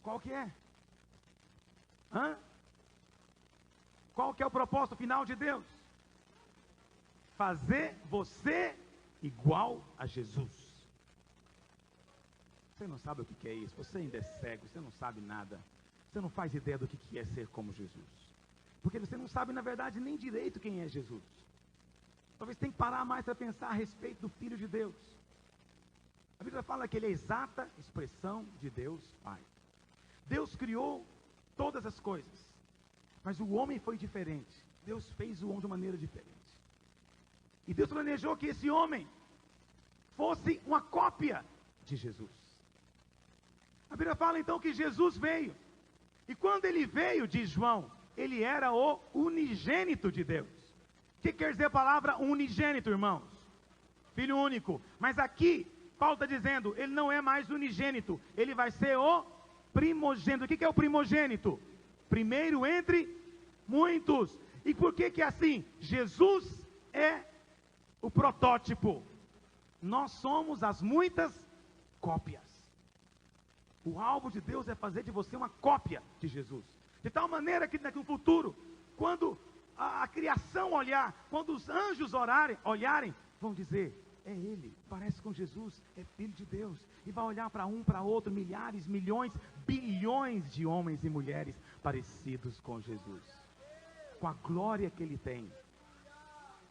Qual que é? Qual que é o propósito final de Deus? Fazer você igual a Jesus. Você não sabe o que é isso, você ainda é cego, você não sabe nada. Você não faz ideia do que é ser como Jesus. Porque você não sabe, na verdade, nem direito quem é Jesus. Talvez tenha que parar mais para pensar a respeito do Filho de Deus. A Bíblia fala que ele é a exata expressão de Deus Pai. Deus criou todas as coisas, mas o homem foi diferente. Deus fez o homem de maneira diferente. E Deus planejou que esse homem fosse uma cópia de Jesus. A Bíblia fala então que Jesus veio. E quando ele veio, diz João, ele era o unigênito de Deus. O que quer dizer a palavra unigênito, irmãos? Filho único. Mas aqui, Paulo está dizendo, ele não é mais unigênito, ele vai ser o primogênito. O que é o primogênito? Primeiro entre muitos. E por que é assim? Jesus é o protótipo. Nós somos as muitas cópias. O alvo de Deus é fazer de você uma cópia de Jesus. De tal maneira que no futuro, quando a criação olhar, quando os anjos olharem, vão dizer, é ele, parece com Jesus, é filho de Deus. E vai olhar para um, para outro, milhares, milhões, bilhões de homens e mulheres parecidos com Jesus. Com a glória que ele tem.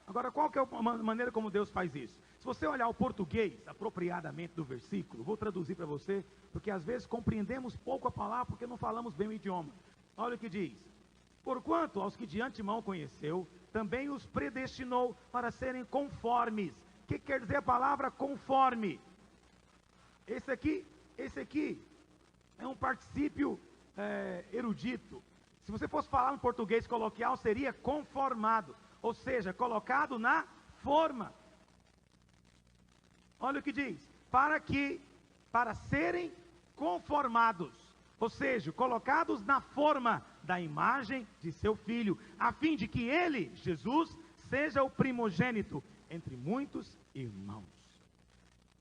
Agora, qual que é a maneira como Deus faz isso? Se você olhar o português apropriadamente do versículo, vou traduzir para você, porque às vezes compreendemos pouco a palavra porque não falamos bem o idioma. Olha o que diz: porquanto aos que de antemão conheceu, também os predestinou para serem conformes. O que quer dizer a palavra conforme? Esse aqui é um particípio erudito. Se você fosse falar no português coloquial, seria conformado, ou seja, colocado na forma. Olha o que diz: para serem conformados, ou seja, colocados na forma da imagem de seu filho, a fim de que ele, Jesus, seja o primogênito entre muitos irmãos.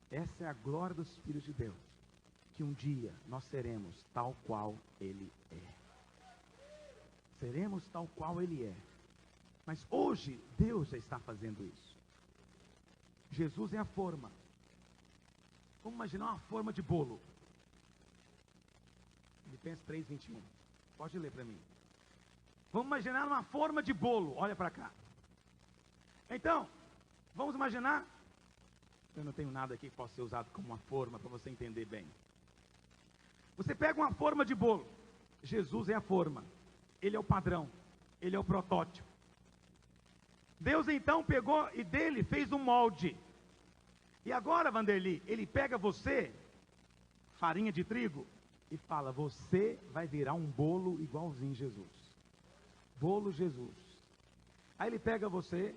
Essa é a glória dos filhos de Deus, que um dia nós seremos tal qual ele é. Seremos tal qual ele é. Mas hoje Deus já está fazendo isso. Jesus é a forma. Vamos imaginar uma forma de bolo. Filipenses 3:21. Pode ler para mim. Vamos imaginar uma forma de bolo. Olha para cá. Então, vamos imaginar. Eu não tenho nada aqui que possa ser usado como uma forma para você entender bem. Você pega uma forma de bolo. Jesus é a forma. Ele é o padrão. Ele é o protótipo. Deus então pegou e dele fez um molde. E agora, Vanderly, ele pega você, farinha de trigo, e fala, você vai virar um bolo igualzinho Jesus. Bolo Jesus. Aí ele pega você,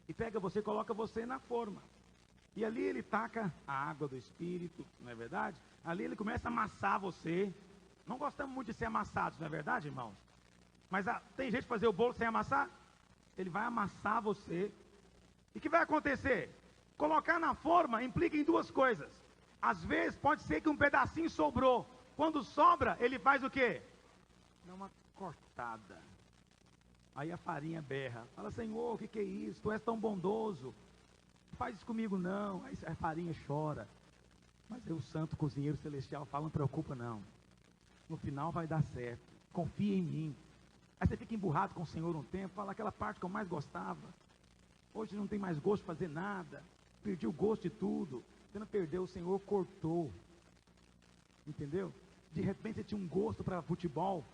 e coloca você na forma. E ali ele taca a água do Espírito, não é verdade? Ali ele começa a amassar você. Não gostamos muito de ser amassados, não é verdade, irmãos? Mas tem jeito de fazer o bolo sem amassar? Ele vai amassar você. E o que vai acontecer? Colocar na forma implica em duas coisas. Às vezes pode ser que um pedacinho sobrou. Quando sobra, ele faz o quê? Dá uma cortada. Aí a farinha berra. Fala, Senhor, o que é isso? Tu és tão bondoso. Não faz isso comigo não. Aí a farinha chora. Mas aí o santo cozinheiro celestial fala, não preocupa não. No final vai dar certo. Confia em mim. Aí você fica emburrado com o Senhor um tempo. Fala, aquela parte que eu mais gostava. Hoje não tem mais gosto de fazer nada. Perdi o gosto de tudo. Você não perdeu, o Senhor cortou. Entendeu? De repente você tinha um gosto para futebol.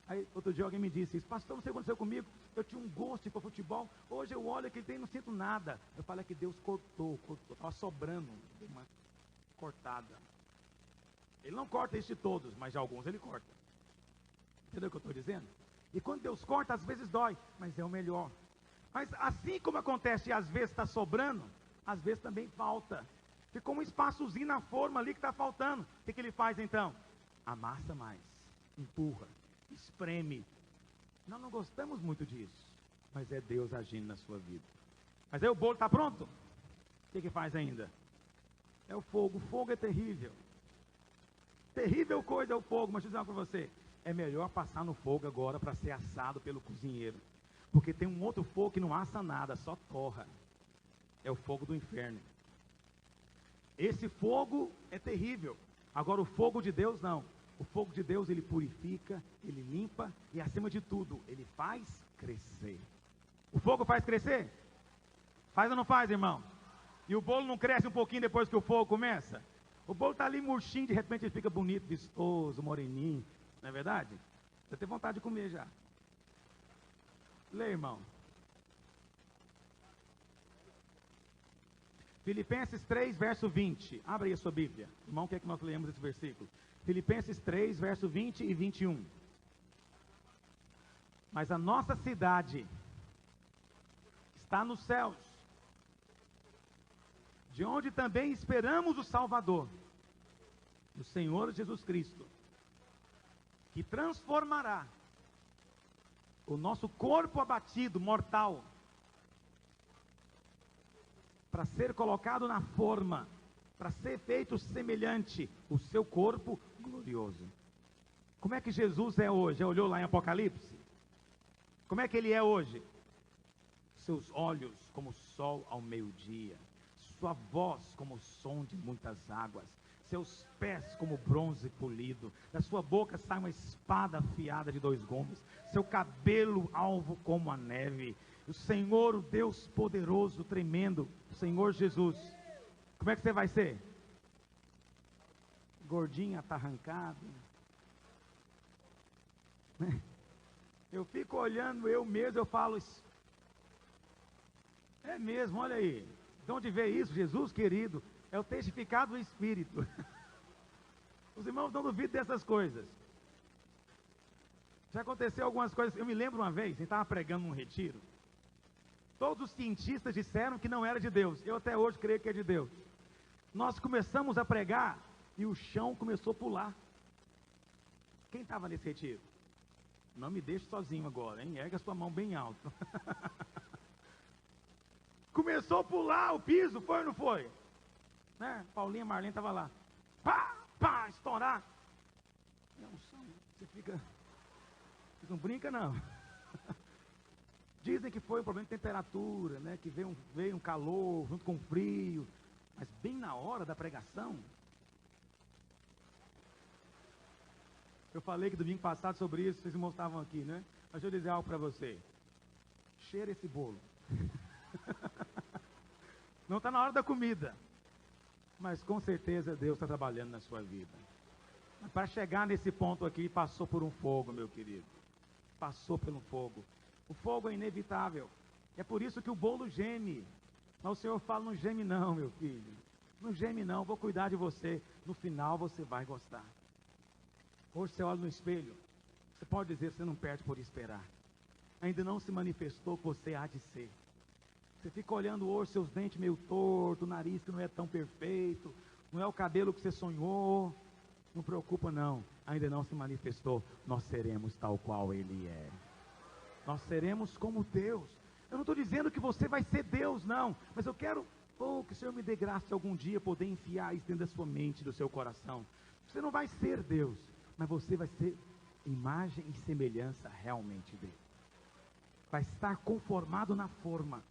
Aí outro dia alguém me disse isso. Pastor, não sei o que aconteceu comigo. Eu tinha um gosto para futebol. Hoje eu olho aquele trem e não sinto nada. Eu falei que Deus cortou. Estava sobrando. Uma cortada. Ele não corta isso de todos, mas de alguns ele corta. Entendeu o que eu estou dizendo? E quando Deus corta, às vezes dói. Mas é o melhor. Mas assim como acontece e às vezes está sobrando, às vezes também falta. Ficou um espaçozinho na forma ali que está faltando. O que ele faz então? Amassa mais, empurra, espreme. Nós não gostamos muito disso, mas é Deus agindo na sua vida. Mas aí o bolo está pronto? O que faz ainda? É o fogo. O fogo é terrível. Terrível coisa é o fogo, mas deixa eu dizer uma para você. É melhor passar no fogo agora para ser assado pelo cozinheiro. Porque tem um outro fogo que não assa nada, só torra. É o fogo do inferno. Esse fogo é terrível. Agora o fogo de Deus não. O fogo de Deus ele purifica, ele limpa e acima de tudo, ele faz crescer. O fogo faz crescer? Faz ou não faz, irmão? E o bolo não cresce um pouquinho depois que o fogo começa? O bolo está ali murchinho, de repente ele fica bonito, vistoso, moreninho. Não é verdade? Você tem vontade de comer já. Lê, irmão. Filipenses 3, verso 20. Abra aí a sua Bíblia. Irmão, quer que nós leamos esse versículo? Filipenses 3, verso 20 e 21. Mas a nossa cidade está nos céus, de onde também esperamos o Salvador, o Senhor Jesus Cristo, que transformará o nosso corpo abatido, mortal, para ser colocado na forma, para ser feito semelhante o seu corpo glorioso. Como é que Jesus é hoje? Já olhou lá em Apocalipse? Como é que ele é hoje? Seus olhos como o sol ao meio-dia, sua voz como o som de muitas águas, seus pés como bronze polido, da sua boca sai uma espada afiada de 2 gumes, seu cabelo alvo como a neve. O Senhor, o Deus poderoso, tremendo, o Senhor Jesus. Como é que você vai ser? Gordinho, atarrancado. Eu fico olhando eu mesmo, eu falo, é mesmo, olha aí. De onde vê isso, Jesus querido? É o testificado do Espírito. Os irmãos não duvidam dessas coisas. Já aconteceu algumas coisas. Eu me lembro uma vez, a gente estava pregando num retiro. Todos os cientistas disseram que não era de Deus. Eu até hoje creio que é de Deus. Nós começamos a pregar e o chão começou a pular. Quem estava nesse retiro? Não me deixe sozinho agora, hein? Erga a sua mão bem alto. Começou a pular o piso, foi ou não foi? Né? Paulinha Marlene estava lá. Pá, pá, estourar. Não, você fica... Você não brinca, não. Dizem que foi um problema de temperatura, né? Que veio um calor junto com o frio. Mas bem na hora da pregação... Eu falei que domingo passado sobre isso, vocês irmãos estavam aqui, né? Mas deixa eu dizer algo para você. Cheira esse bolo. Não está na hora da comida. Mas com certeza Deus está trabalhando na sua vida. Para chegar nesse ponto aqui, passou por um fogo, meu querido. Passou pelo fogo. O fogo é inevitável. É por isso que o bolo geme. Mas o Senhor fala, não geme não, meu filho. Não geme não, vou cuidar de você. No final você vai gostar. Hoje você olha no espelho, você pode dizer que você não perde por esperar. Ainda não se manifestou o que você há de ser. Você fica olhando hoje seus dentes meio tortos, o nariz que não é tão perfeito, não é o cabelo que você sonhou. Não preocupa não, ainda não se manifestou. Nós seremos tal qual Ele é. Nós seremos como Deus. Eu não estou dizendo que você vai ser Deus, não. Mas eu quero que o Senhor me dê graça de algum dia poder enfiar isso dentro da sua mente, do seu coração. Você não vai ser Deus, mas você vai ser imagem e semelhança realmente dele. Vai estar conformado na forma.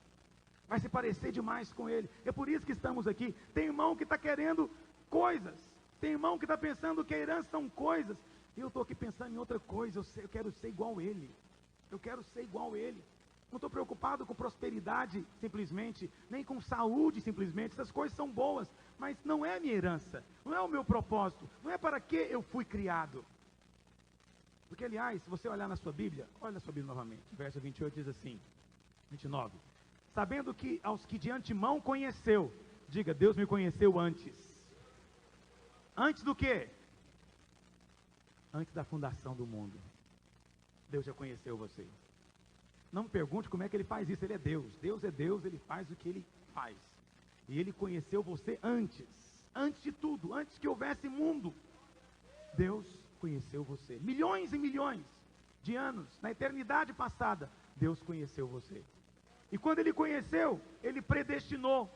Vai se parecer demais com ele. É por isso que estamos aqui. Tem irmão que está querendo coisas. Tem irmão que está pensando que a herança são coisas. E eu estou aqui pensando em outra coisa. Eu quero ser igual a ele. Eu quero ser igual a ele. Não estou preocupado com prosperidade simplesmente, nem com saúde simplesmente. Essas coisas são boas, mas não é a minha herança. Não é o meu propósito. Não é para que eu fui criado. Porque, aliás, se você olhar na sua Bíblia, olha a sua Bíblia novamente. Verso 28 diz assim, 29. Sabendo que aos que de antemão conheceu, diga, Deus me conheceu antes. Antes do quê? Antes da fundação do mundo. Deus já conheceu você. Não me pergunte como é que ele faz isso, ele é Deus. Deus é Deus, ele faz o que ele faz. E ele conheceu você antes. Antes de tudo, antes que houvesse mundo. Deus conheceu você. Milhões e milhões de anos, na eternidade passada, Deus conheceu você. E quando ele conheceu, ele predestinou.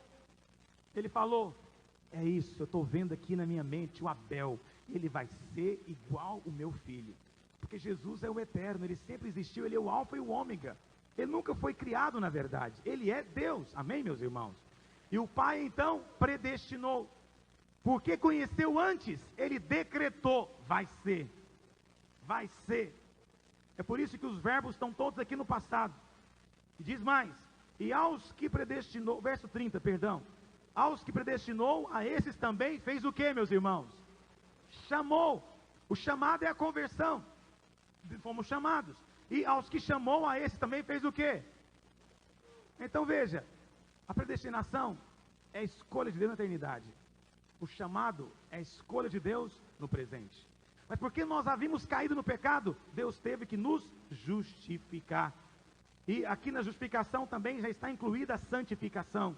Ele falou, é isso, eu estou vendo aqui na minha mente o Abel. Ele vai ser igual o meu filho. Porque Jesus é o eterno, ele sempre existiu, ele é o alfa e o ômega. Ele nunca foi criado, na verdade. Ele é Deus, amém, meus irmãos? E o Pai, então, predestinou. Porque conheceu antes, ele decretou, vai ser. Vai ser. É por isso que os verbos estão todos aqui no passado. E diz mais, e aos que predestinou, verso 30, perdão. Aos que predestinou, a esses também fez o que, meus irmãos? Chamou. O chamado é a conversão. Fomos chamados. E aos que chamou, a esses também fez o quê? Então veja, a predestinação é a escolha de Deus na eternidade. O chamado é a escolha de Deus no presente. Mas porque nós havíamos caído no pecado, Deus teve que nos justificar. E aqui na justificação também já está incluída a santificação,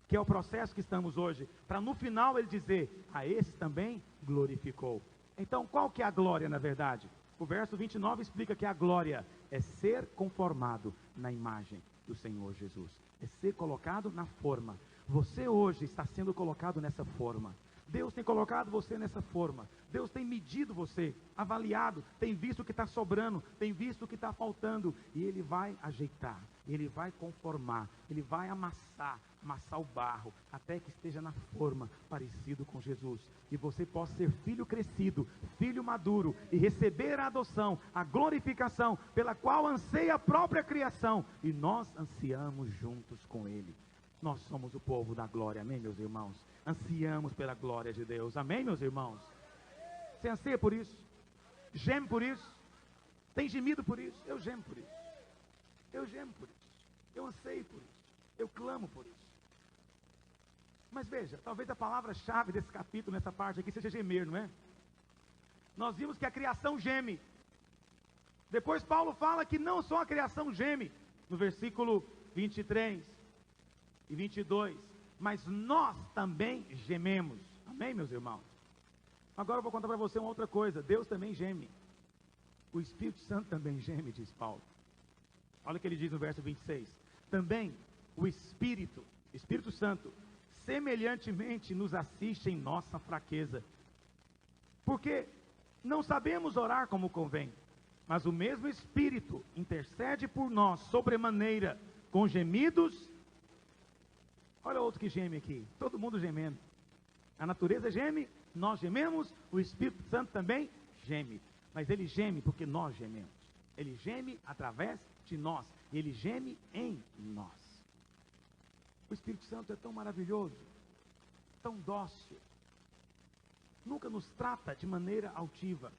que é o processo que estamos hoje, para no final ele dizer, a esses também glorificou. Então qual que é a glória na verdade? O verso 29 explica que a glória é ser conformado na imagem do Senhor Jesus. É ser colocado na forma. Você hoje está sendo colocado nessa forma. Deus tem colocado você nessa forma. Deus tem medido você, avaliado, tem visto o que está sobrando, tem visto o que está faltando. E Ele vai ajeitar, Ele vai conformar, Ele vai amassar o barro, até que esteja na forma parecido com Jesus. E você possa ser filho crescido, filho maduro, e receber a adoção, a glorificação, pela qual anseia a própria criação. E nós ansiamos juntos com Ele. Nós somos o povo da glória, amém, meus irmãos? Ansiamos pela glória de Deus, amém, meus irmãos? Você anseia por isso? Geme por isso? Tem gemido por isso? Eu gemo por isso. Eu gemo por isso. Eu anseio por isso. Eu clamo por isso. Mas veja, talvez a palavra-chave desse capítulo, nessa parte aqui, seja gemer, não é? Nós vimos que a criação geme. Depois Paulo fala que não só a criação geme, no versículo 23 e 22, mas nós também gememos, amém, meus irmãos? Agora eu vou contar para você uma outra coisa, Deus também geme, o Espírito Santo também geme, diz Paulo. Olha o que ele diz no verso 26, também o Espírito Santo, semelhantemente nos assiste em nossa fraqueza, porque não sabemos orar como convém, mas o mesmo Espírito intercede por nós sobremaneira, com gemidos. Olha outro que geme aqui, todo mundo gemendo. A natureza geme, nós gememos, o Espírito Santo também geme. Mas ele geme porque nós gememos. Ele geme através de nós. Ele geme em nós. O Espírito Santo é tão maravilhoso, tão dócil. Nunca nos trata de maneira altiva.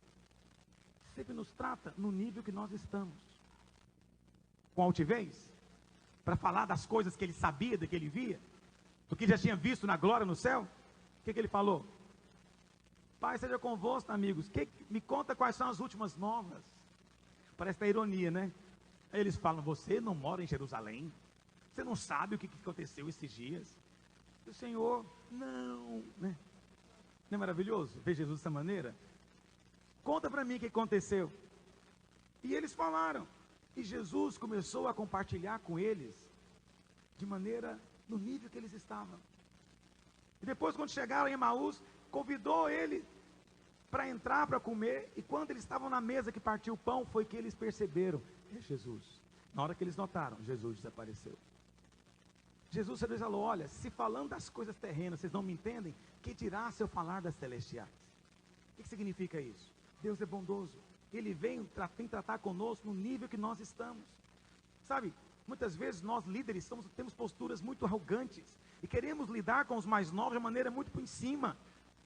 Sempre nos trata no nível que nós estamos. Com altivez, para falar das coisas que ele sabia, do que ele via, do que já tinha visto na glória no céu. O que ele falou? Pai seja convosco, amigos, me conta quais são as últimas novas. Parece a ironia, né? Aí eles falam, você não mora em Jerusalém, você não sabe o que aconteceu esses dias. E o Senhor, não, né? Não é maravilhoso ver Jesus dessa maneira? Conta para mim o que aconteceu. E eles falaram, e Jesus começou a compartilhar com eles, de maneira, no nível que eles estavam. E depois, quando chegaram em Emaús, convidou ele para entrar, para comer, e quando eles estavam na mesa que partiu o pão, foi que eles perceberam, é Jesus. Na hora que eles notaram, Jesus desapareceu. Jesus falou, olha, se falando das coisas terrenas, vocês não me entendem, que dirá se eu falar das celestiais? O que significa isso? Deus é bondoso, Ele vem tratar conosco no nível que nós estamos. Sabe, muitas vezes nós líderes temos posturas muito arrogantes, e queremos lidar com os mais novos de maneira muito por cima.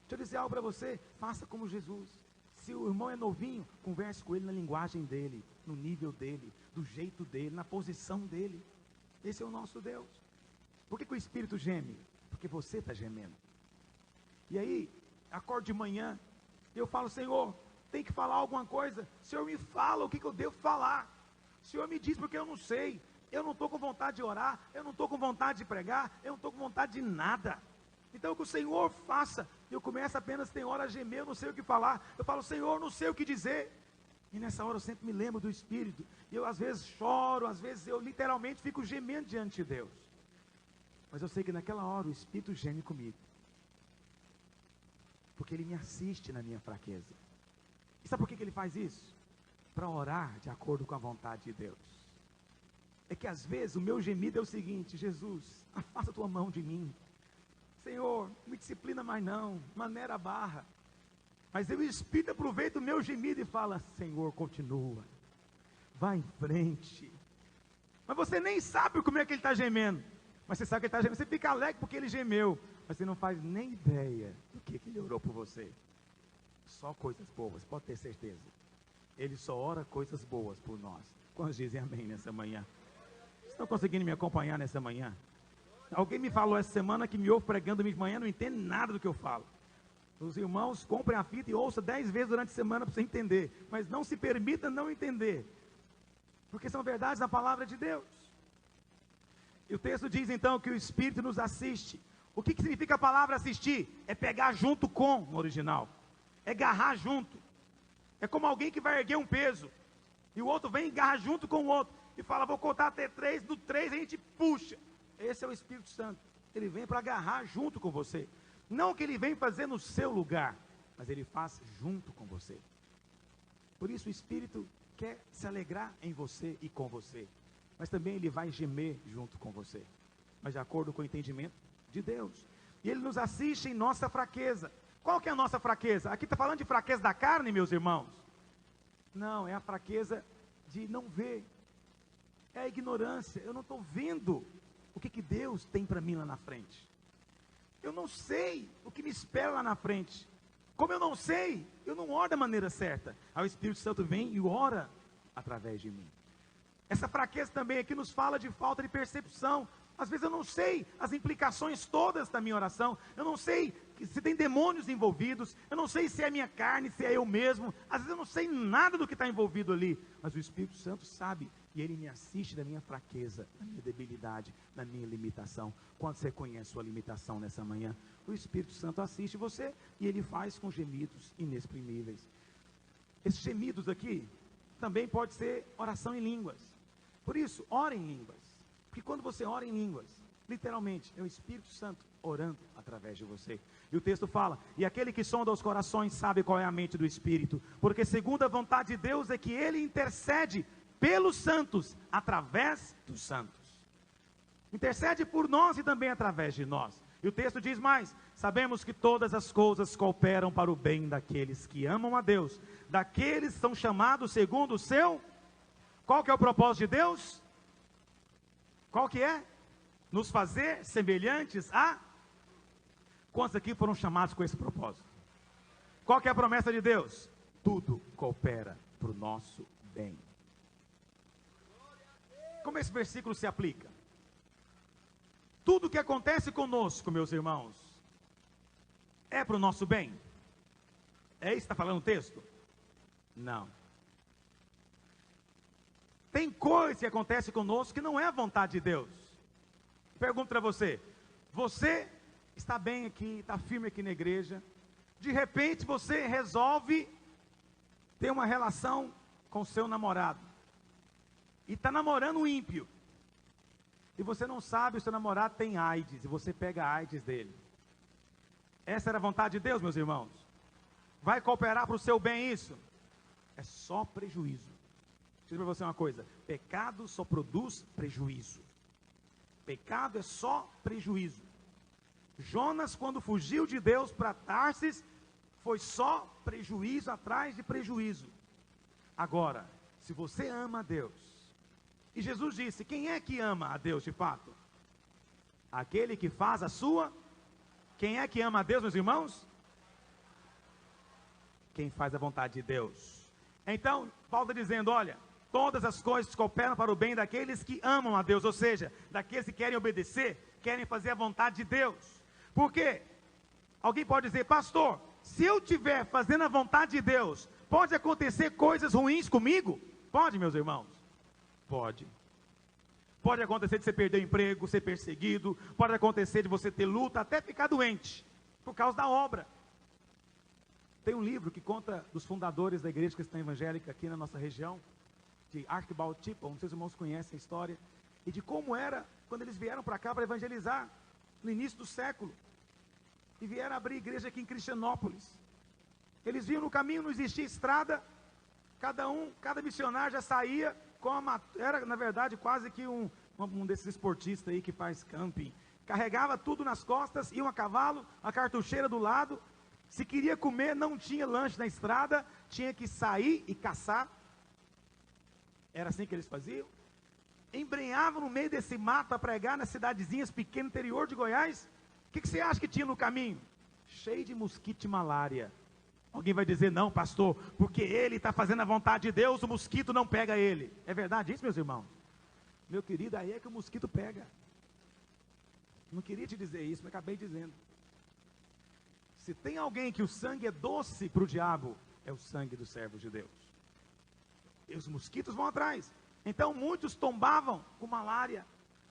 Deixa eu dizer algo para você, faça como Jesus. Se o irmão é novinho, converse com ele na linguagem dele, no nível dele, do jeito dele, na posição dele. Esse é o nosso Deus. Por que o Espírito geme? Porque você está gemendo. E aí, acordo de manhã, eu falo, Senhor, tem que falar alguma coisa. Senhor, me fala o que eu devo falar. Senhor, me diz porque eu não sei. Eu não estou com vontade de orar, eu não estou com vontade de pregar, eu não estou com vontade de nada. Então que o Senhor faça. Eu começo apenas, tem hora a gemer, eu não sei o que falar. Eu falo, Senhor, não sei o que dizer. E nessa hora eu sempre me lembro do Espírito. E eu às vezes choro, às vezes eu literalmente fico gemendo diante de Deus. Mas eu sei que naquela hora o Espírito geme comigo. Porque Ele me assiste na minha fraqueza. E sabe por que Ele faz isso? Para orar de acordo com a vontade de Deus. É que às vezes o meu gemido é o seguinte, Jesus, afasta a tua mão de mim. Senhor, não me disciplina mais não, maneira barra. Mas o Espírito aproveita o meu gemido e fala, Senhor, continua, vai em frente. Mas você nem sabe como é que ele está gemendo. Mas você sabe que ele está gemendo, você fica alegre porque ele gemeu. Mas você não faz nem ideia do que ele orou por você. Só coisas boas, pode ter certeza. Ele só ora coisas boas por nós. Quantos dizem amém nessa manhã? Estão conseguindo me acompanhar nessa manhã? Alguém me falou essa semana que me ouve pregando de manhã, não entende nada do que eu falo. Os irmãos comprem a fita e ouçam 10 vezes durante a semana para você entender. Mas não se permita não entender. Porque são verdades da palavra de Deus. E o texto diz então que o Espírito nos assiste. O que significa a palavra assistir? É pegar junto com, no original. É agarrar junto. É como alguém que vai erguer um peso. E o outro vem e agarra junto com o outro. E fala, vou contar até 3, do 3 a gente puxa. Esse é o Espírito Santo. Ele vem para agarrar junto com você. Não que ele vem fazer no seu lugar, mas ele faz junto com você. Por isso o Espírito quer se alegrar em você e com você. Mas também ele vai gemer junto com você. Mas de acordo com o entendimento de Deus. E ele nos assiste em nossa fraqueza. Qual que é a nossa fraqueza? Aqui está falando de fraqueza da carne, meus irmãos? Não, é a fraqueza de não ver. É a ignorância. Eu não estou vendo o que Deus tem para mim lá na frente. Eu não sei o que me espera lá na frente. Como eu não sei, eu não oro da maneira certa. Aí o Espírito Santo vem e ora através de mim. Essa fraqueza também aqui nos fala de falta de percepção. Às vezes eu não sei as implicações todas da minha oração. Eu não sei se tem demônios envolvidos. Eu não sei se é minha carne, se é eu mesmo. Às vezes eu não sei nada do que está envolvido ali. Mas o Espírito Santo sabe. E ele me assiste da minha fraqueza, da minha debilidade, da minha limitação. Quando você conhece sua limitação nessa manhã, o Espírito Santo assiste você e ele faz com gemidos inexprimíveis. Esses gemidos aqui também pode ser oração em línguas. Por isso, ore em línguas. Porque quando você ora em línguas, literalmente, é o Espírito Santo orando através de você. E o texto fala, e aquele que sonda os corações sabe qual é a mente do Espírito, porque segundo a vontade de Deus é que ele intercede pelos santos, através dos santos. Intercede por nós e também através de nós. E o texto diz mais, sabemos que todas as coisas cooperam para o bem daqueles que amam a Deus, daqueles que são chamados segundo o seu. Qual que é o propósito de Deus? Qual que é? Nos fazer semelhantes a... Quantos aqui foram chamados com esse propósito? Qual que é a promessa de Deus? Tudo coopera para o nosso bem. Como esse versículo se aplica? Tudo que acontece conosco, meus irmãos, é para o nosso bem? É isso que está falando o texto? Não. Tem coisa que acontece conosco que não é a vontade de Deus. Pergunto para você, você está bem aqui, está firme aqui na igreja, de repente você resolve ter uma relação com seu namorado, e está namorando um ímpio, e você não sabe, o seu namorado tem AIDS, e você pega a AIDS dele. Essa era a vontade de Deus, meus irmãos? Vai cooperar para o seu bem isso? É só prejuízo. Deixa eu dizer para você uma coisa, pecado só produz prejuízo. Pecado é só prejuízo. Jonas, quando fugiu de Deus para Tarsis, foi só prejuízo atrás de prejuízo. Agora, se você ama a Deus, e Jesus disse, quem é que ama a Deus de fato? Aquele que faz a sua. Quem é que ama a Deus, meus irmãos? Quem faz a vontade de Deus. Então, Paulo está dizendo, olha, todas as coisas cooperam para o bem daqueles que amam a Deus, ou seja, daqueles que querem obedecer, querem fazer a vontade de Deus. Por quê? Alguém pode dizer, pastor, se eu estiver fazendo a vontade de Deus, pode acontecer coisas ruins comigo? Pode, meus irmãos? Pode. Pode acontecer de você perder o emprego, ser perseguido, pode acontecer de você ter luta, até ficar doente, por causa da obra. Tem um livro que conta dos fundadores da igreja cristã evangélica aqui na nossa região, de Archibald Tipple, não sei se os irmãos conhecem a história, e de como era quando eles vieram para cá para evangelizar, no início do século, e vieram abrir igreja aqui em Cristianópolis. Eles viam no caminho, não existia estrada, cada missionário já saía com era na verdade quase que um desses esportistas aí que faz camping, carregava tudo nas costas, iam a cavalo, a cartucheira do lado, se queria comer, não tinha lanche na estrada, tinha que sair e caçar. Era assim que eles faziam. Embrenhavam no meio desse mato para pregar nas cidadezinhas pequenas, interior de Goiás. O que você acha que tinha no caminho? Cheio de mosquito e malária. Alguém vai dizer, não pastor, porque ele está fazendo a vontade de Deus, o mosquito não pega ele. É verdade isso, meus irmãos? Meu querido, aí é que o mosquito pega. Não queria te dizer isso, mas acabei dizendo. Se tem alguém que o sangue é doce para o diabo, é o sangue dos servos de Deus. E os mosquitos vão atrás. Então muitos tombavam com malária,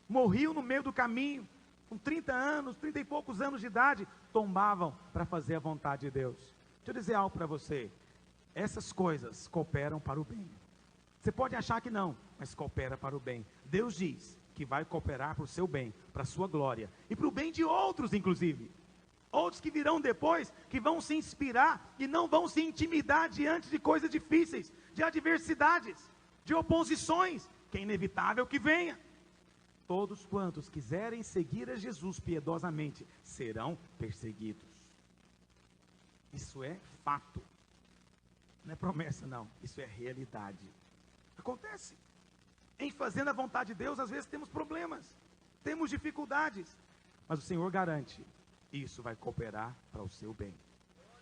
morriam no meio do caminho, com 30 anos, 30 e poucos anos de idade, tombavam para fazer a vontade de Deus. Deixa eu dizer algo para você. Essas coisas cooperam para o bem. Você pode achar que não, mas coopera para o bem. Deus diz que vai cooperar para o seu bem, para a sua glória, e para o bem de outros inclusive. Outros que virão depois, que vão se inspirar e não vão se intimidar diante de coisas difíceis, de adversidades, de oposições, que é inevitável que venha. Todos quantos quiserem seguir a Jesus piedosamente, serão perseguidos. Isso é fato. Não é promessa não, isso é realidade. Acontece. Em fazendo a vontade de Deus, às vezes temos problemas, temos dificuldades, mas o Senhor garante, isso vai cooperar para o seu bem.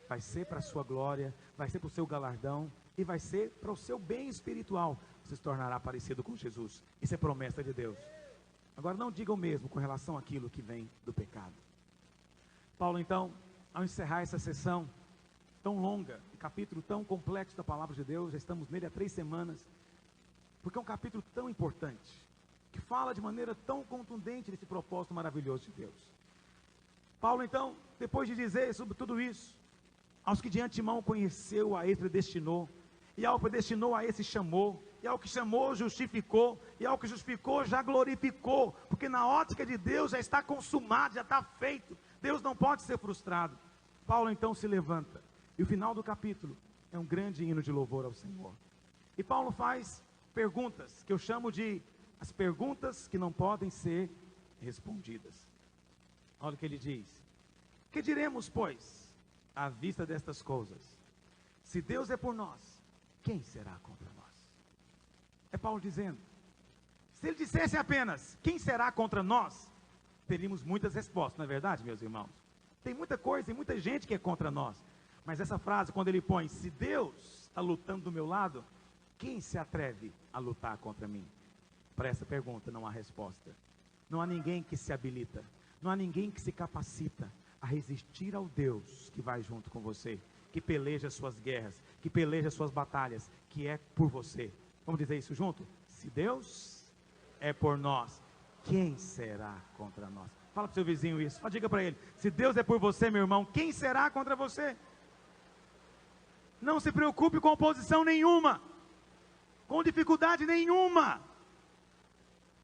Vai ser para a sua glória, vai ser para o seu galardão, e vai ser para o seu bem espiritual. Você se tornará parecido com Jesus. Isso é promessa de Deus. Agora não diga o mesmo com relação àquilo que vem do pecado. Paulo então, ao encerrar essa sessão tão longa, um capítulo tão complexo da palavra de Deus, já estamos nele há 3 semanas, porque é um capítulo tão importante, que fala de maneira tão contundente desse propósito maravilhoso de Deus. Paulo então, depois de dizer sobre tudo isso, aos que de antemão conheceu, a esse predestinou, e ao que predestinou, a esse chamou, e ao que chamou, justificou, e ao que justificou, já glorificou, porque na ótica de Deus já está consumado, já está feito. Deus não pode ser frustrado. Paulo então se levanta, e o final do capítulo é um grande hino de louvor ao Senhor. E Paulo faz perguntas, que eu chamo de as perguntas que não podem ser respondidas. Olha o que ele diz: que diremos, pois, à vista destas coisas? Se Deus é por nós, quem será contra nós? É Paulo dizendo. Se ele dissesse apenas, quem será contra nós? Teríamos muitas respostas, não é verdade, meus irmãos? Tem muita coisa, tem muita gente que é contra nós. Mas essa frase, quando ele põe, se Deus está lutando do meu lado, quem se atreve a lutar contra mim? Para essa pergunta não há resposta. Não há ninguém que se habilita, não há ninguém que se capacita a resistir ao Deus que vai junto com você, que peleja as suas guerras, que peleja as suas batalhas, que é por você. Vamos dizer isso junto? Se Deus é por nós, quem será contra nós? Fala para o seu vizinho isso, diga para ele, se Deus é por você, meu irmão, quem será contra você? Não se preocupe com oposição nenhuma, com dificuldade nenhuma,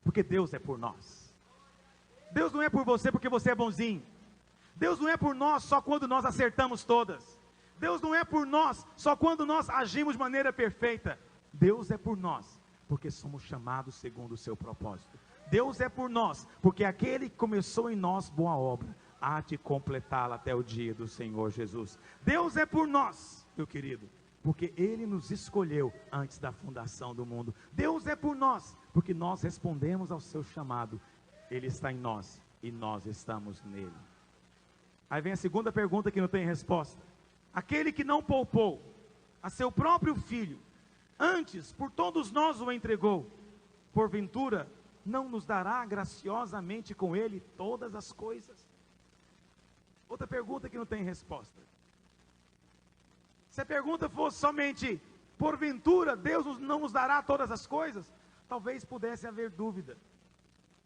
porque Deus é por nós. Deus não é por você porque você é bonzinho. Deus não é por nós só quando nós acertamos todas. Deus não é por nós só quando nós agimos de maneira perfeita. Deus é por nós porque somos chamados segundo o seu propósito. Deus é por nós porque aquele que começou em nós boa obra há de completá-la até o dia do Senhor Jesus. Deus é por nós, meu querido, porque Ele nos escolheu antes da fundação do mundo. Deus é por nós porque nós respondemos ao seu chamado. Ele está em nós e nós estamos nele. Aí vem a segunda pergunta que não tem resposta. Aquele que não poupou a seu próprio filho, antes por todos nós o entregou, porventura não nos dará graciosamente com ele todas as coisas? Outra pergunta que não tem resposta. Se a pergunta fosse somente, porventura Deus não nos dará todas as coisas, talvez pudesse haver dúvida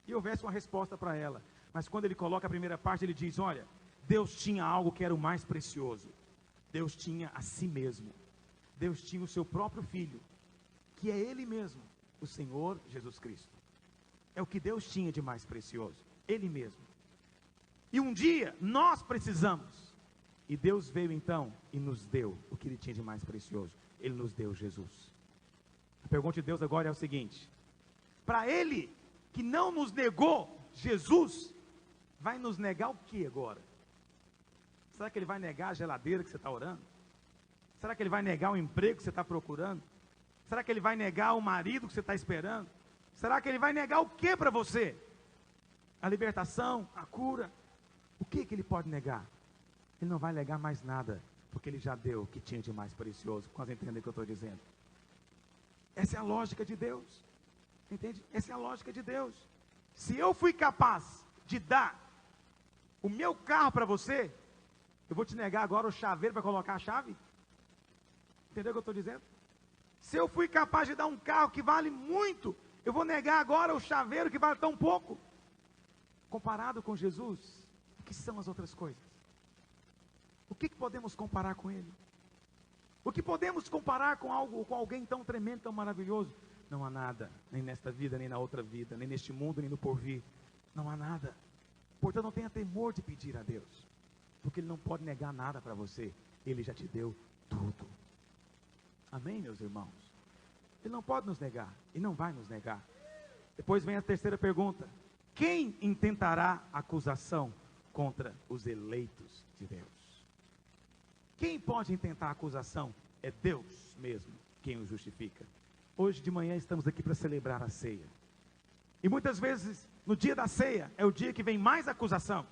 e houvesse uma resposta para ela. Mas quando ele coloca a primeira parte, ele diz, olha, Deus tinha algo que era o mais precioso. Deus tinha a si mesmo. Deus tinha o seu próprio filho, que é Ele mesmo, o Senhor Jesus Cristo. É o que Deus tinha de mais precioso, Ele mesmo. E um dia nós precisamos, e Deus veio então e nos deu o que Ele tinha de mais precioso. Ele nos deu Jesus. A pergunta de Deus agora é o seguinte: para Ele que não nos negou Jesus, vai nos negar o que agora? Será que Ele vai negar a geladeira que você está orando? Será que Ele vai negar o emprego que você está procurando? Será que Ele vai negar o marido que você está esperando? Será que Ele vai negar o que para você? A libertação, a cura? O que Ele pode negar? Ele não vai negar mais nada, porque Ele já deu o que tinha de mais precioso. Quase entendem o que eu estou dizendo? Essa é a lógica de Deus. Entende? Essa é a lógica de Deus. Se eu fui capaz de dar o meu carro para você, eu vou te negar agora o chaveiro para colocar a chave? Entendeu o que eu estou dizendo? Se eu fui capaz de dar um carro que vale muito, eu vou negar agora o chaveiro que vale tão pouco? Comparado com Jesus, o que são as outras coisas? O que podemos comparar com Ele? O que podemos comparar com alguém tão tremendo, tão maravilhoso? Não há nada, nem nesta vida, nem na outra vida, nem neste mundo, nem no porvir. Não há nada. Portanto, não tenha temor de pedir a Deus, porque Ele não pode negar nada para você. Ele já te deu tudo. Amém, meus irmãos? Ele não pode nos negar, e não vai nos negar. Depois vem a terceira pergunta: quem intentará acusação contra os eleitos de Deus? Quem pode intentar acusação? É Deus mesmo quem o justifica. Hoje de manhã estamos aqui para celebrar a ceia. E muitas vezes, no dia da ceia, é o dia que vem mais acusação.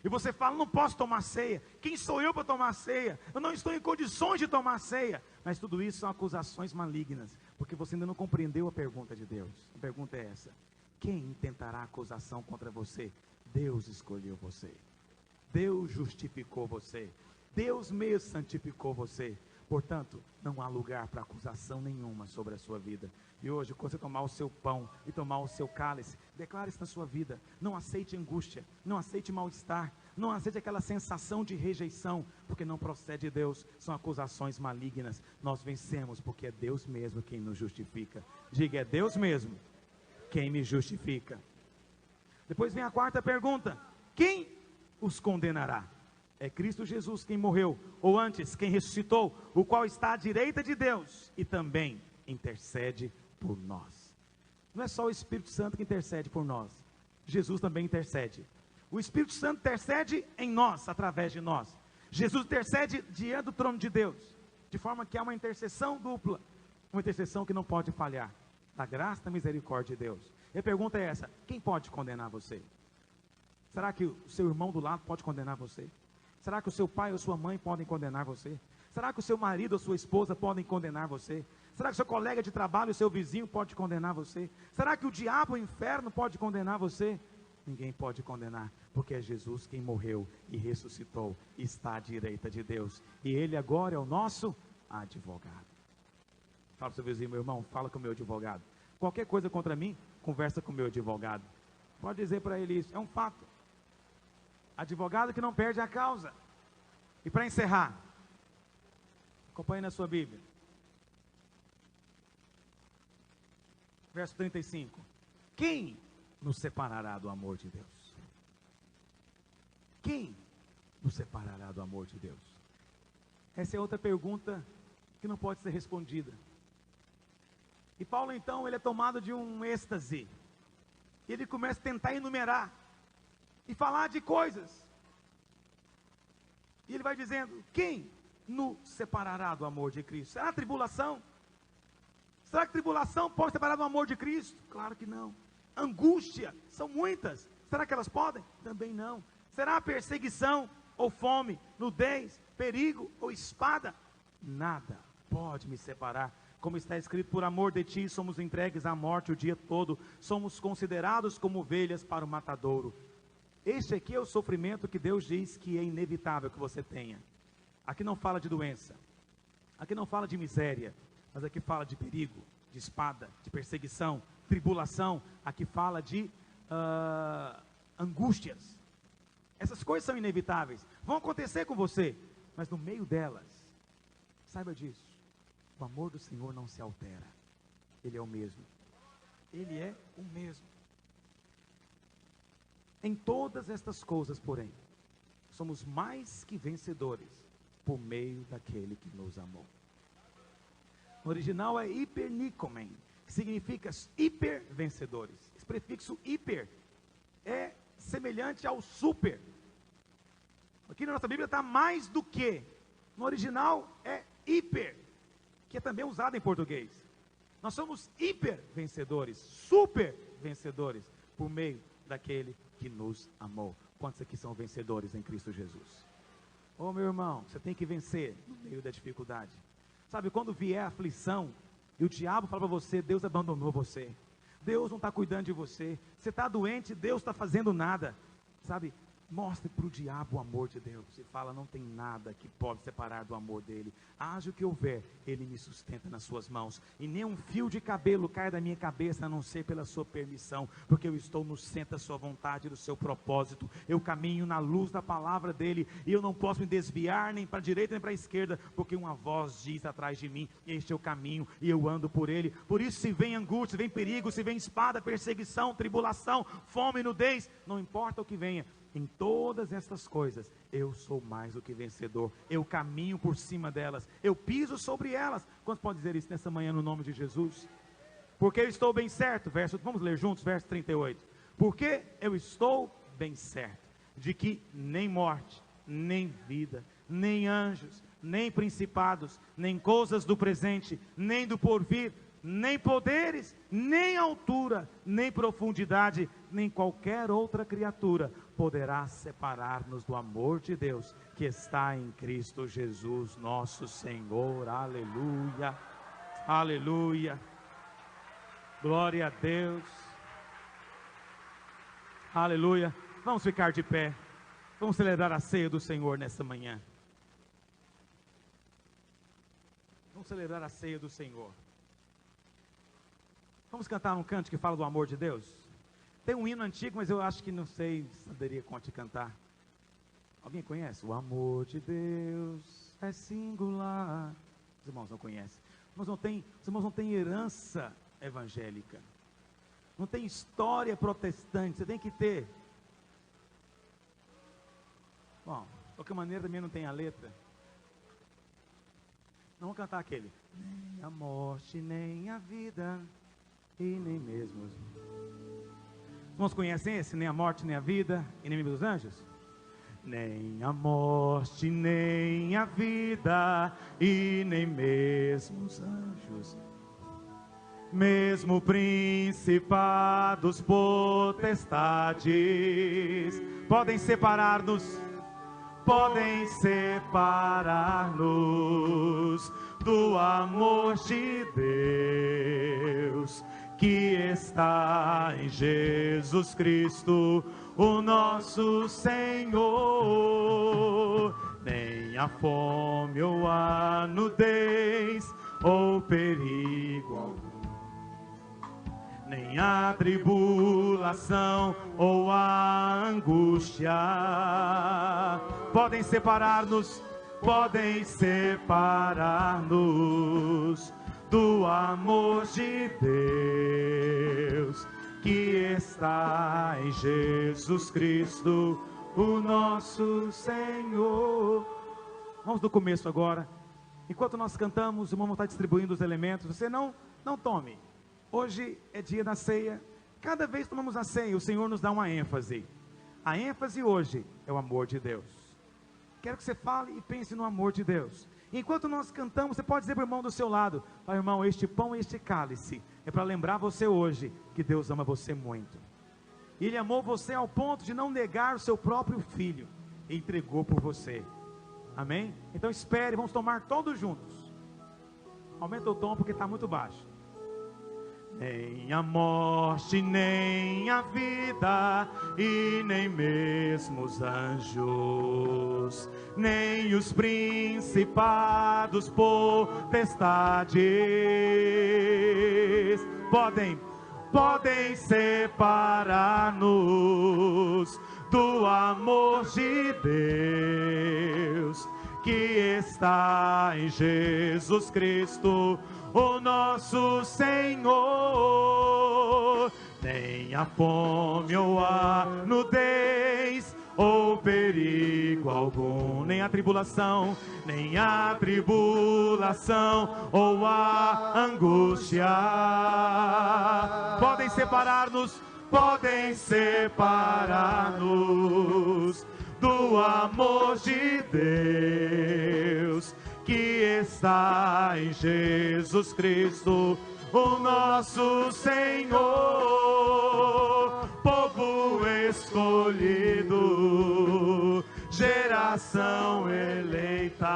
E você fala, não posso tomar ceia. Quem sou eu para tomar ceia? Eu não estou em condições de tomar ceia. Mas tudo isso são acusações malignas, porque você ainda não compreendeu a pergunta de Deus. A pergunta é essa: quem intentará acusação contra você? Deus escolheu você. Deus justificou você. Deus mesmo santificou você. Portanto, não há lugar para acusação nenhuma sobre a sua vida. E hoje, quando você tomar o seu pão e tomar o seu cálice, declare isso na sua vida. Não aceite angústia, não aceite mal-estar, não aceite aquela sensação de rejeição, porque não procede de Deus, são acusações malignas. Nós vencemos porque é Deus mesmo quem nos justifica. Diga, é Deus mesmo quem me justifica. Depois vem a quarta pergunta: quem os condenará? É Cristo Jesus quem morreu, ou antes, quem ressuscitou, o qual está à direita de Deus e também intercede por nós. Não é só o Espírito Santo que intercede por nós, Jesus também intercede. O Espírito Santo intercede em nós, através de nós. Jesus intercede diante do trono de Deus, de forma que há uma intercessão dupla, uma intercessão que não pode falhar, da graça e da misericórdia de Deus. E a pergunta é essa: quem pode condenar você? Será que o seu irmão do lado pode condenar você? Será que o seu pai ou sua mãe podem condenar você? Será que o seu marido ou sua esposa podem condenar você? Será que o seu colega de trabalho, o seu vizinho pode condenar você? Será que o diabo, o inferno pode condenar você? Ninguém pode condenar, porque é Jesus quem morreu e ressuscitou, e está à direita de Deus, e Ele agora é o nosso advogado. Fala para o seu vizinho: meu irmão, fala com o meu advogado. Qualquer coisa contra mim, conversa com o meu advogado. Pode dizer para ele isso, é um fato. Advogado que não perde a causa. E para encerrar, acompanhe na sua Bíblia, verso 35. Quem nos separará do amor de Deus? Quem nos separará do amor de Deus? Essa é outra pergunta que não pode ser respondida. E Paulo então, ele é tomado de um êxtase. E ele começa a tentar enumerar e falar de coisas. E ele vai dizendo: quem nos separará do amor de Cristo? Será a tribulação? Será que tribulação pode separar do amor de Cristo? Claro que não. Angústia, são muitas. Será que elas podem? Também não. Será a perseguição, ou fome, nudez, perigo, ou espada? Nada pode me separar. Como está escrito: por amor de ti somos entregues à morte o dia todo, somos considerados como ovelhas para o matadouro. Este aqui é o sofrimento que Deus diz que é inevitável que você tenha. Aqui não fala de doença, aqui não fala de miséria, mas aqui fala de perigo, de espada, de perseguição, tribulação. Aqui fala de angústias. Essas coisas são inevitáveis, vão acontecer com você, mas no meio delas, saiba disso: o amor do Senhor não se altera. Ele é o mesmo. Ele é o mesmo. Em todas estas coisas, porém, somos mais que vencedores por meio daquele que nos amou. No original é hipernicomen, que significa hiper vencedores. Esse prefixo hiper é semelhante ao super. Aqui na nossa Bíblia está mais do que. No original é hiper, que é também usado em português. Nós somos hiper vencedores, super vencedores, por meio daquele que nos amou. Quantos aqui são vencedores em Cristo Jesus? Oh, meu irmão, você tem que vencer no meio da dificuldade. Sabe, quando vier a aflição e o diabo fala para você: Deus abandonou você, Deus não está cuidando de você, você está doente, Deus está fazendo nada. Sabe, Mostre para o diabo o amor de Deus. E fala, não tem nada que pode separar do amor dele. Haja o que houver, ele me sustenta nas suas mãos. E nem um fio de cabelo cai da minha cabeça, a não ser pela sua permissão. Porque eu estou no centro da sua vontade, do seu propósito. Eu caminho na luz da palavra dele. E eu não posso me desviar nem para a direita nem para a esquerda. Porque uma voz diz atrás de mim, este é o caminho e eu ando por ele. Por isso, se vem angústia, se vem perigo, se vem espada, perseguição, tribulação, fome, nudez, não importa o que venha. Em todas estas coisas, eu sou mais do que vencedor. Eu caminho por cima delas. Eu piso sobre elas. Quantos podem dizer isso nessa manhã no nome de Jesus? Porque eu estou bem certo. Vamos ler juntos, verso 38. Porque eu estou bem certo de que nem morte, nem vida, nem anjos, nem principados, nem coisas do presente, nem do porvir, nem poderes, nem altura, nem profundidade, nem qualquer outra criatura poderá separar-nos do amor de Deus que está em Cristo Jesus nosso Senhor. Aleluia, aleluia, glória a Deus, aleluia. Vamos ficar de pé, vamos celebrar a ceia do Senhor nessa manhã. Vamos celebrar a ceia do Senhor. Vamos cantar um canto que fala do amor de Deus? Tem um hino antigo, mas eu acho que não sei se saberia Conte cantar. Alguém conhece? O amor de Deus é singular. Os irmãos não conhecem. Os irmãos não têm herança evangélica. Não tem história protestante. Você tem que ter. Bom, de qualquer maneira também não tem a letra. Não vamos cantar aquele. Nem a morte, nem a vida, e nem mesmo os irmãos conhecem esse? Nem a morte, nem a vida, e nem mesmo os anjos? Nem a morte, nem a vida, e nem mesmo os anjos, mesmo principados, potestades, podem separar-nos do amor de Deus que está em Jesus Cristo, o nosso Senhor. Nem a fome ou a nudez ou perigo algum, nem a tribulação ou a angústia podem separar-nos do amor de Deus que está em Jesus Cristo, o nosso Senhor. Vamos do começo agora. Enquanto nós cantamos, o irmão está distribuindo os elementos. Você não tome. Hoje é dia da ceia. Cada vez que tomamos a ceia, o Senhor nos dá uma ênfase. A ênfase hoje é o amor de Deus. Quero que você fale e pense no amor de Deus. Enquanto nós cantamos, você pode dizer para o irmão do seu lado: Pai, irmão, este pão e este cálice é para lembrar você hoje que Deus ama você muito. E Ele amou você ao ponto de não negar o seu próprio filho e entregou por você. Amém? Então espere, vamos tomar todos juntos. Aumenta o tom porque está muito baixo. Nem a morte, nem a vida, e nem mesmo os anjos, nem os principados, potestades, podem separar-nos do amor de Deus que está em Jesus Cristo, o nosso Senhor. Nem a fome ou a nudez ou perigo algum, nem a tribulação ou a angústia podem separar-nos do amor de Deus que está em Jesus Cristo, o nosso Senhor. Povo escolhido, geração eleita,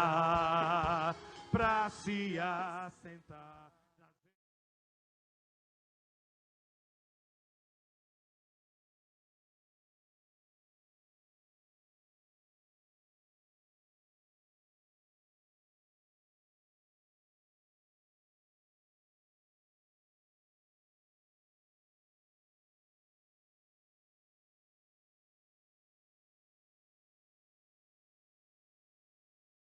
para se assentar.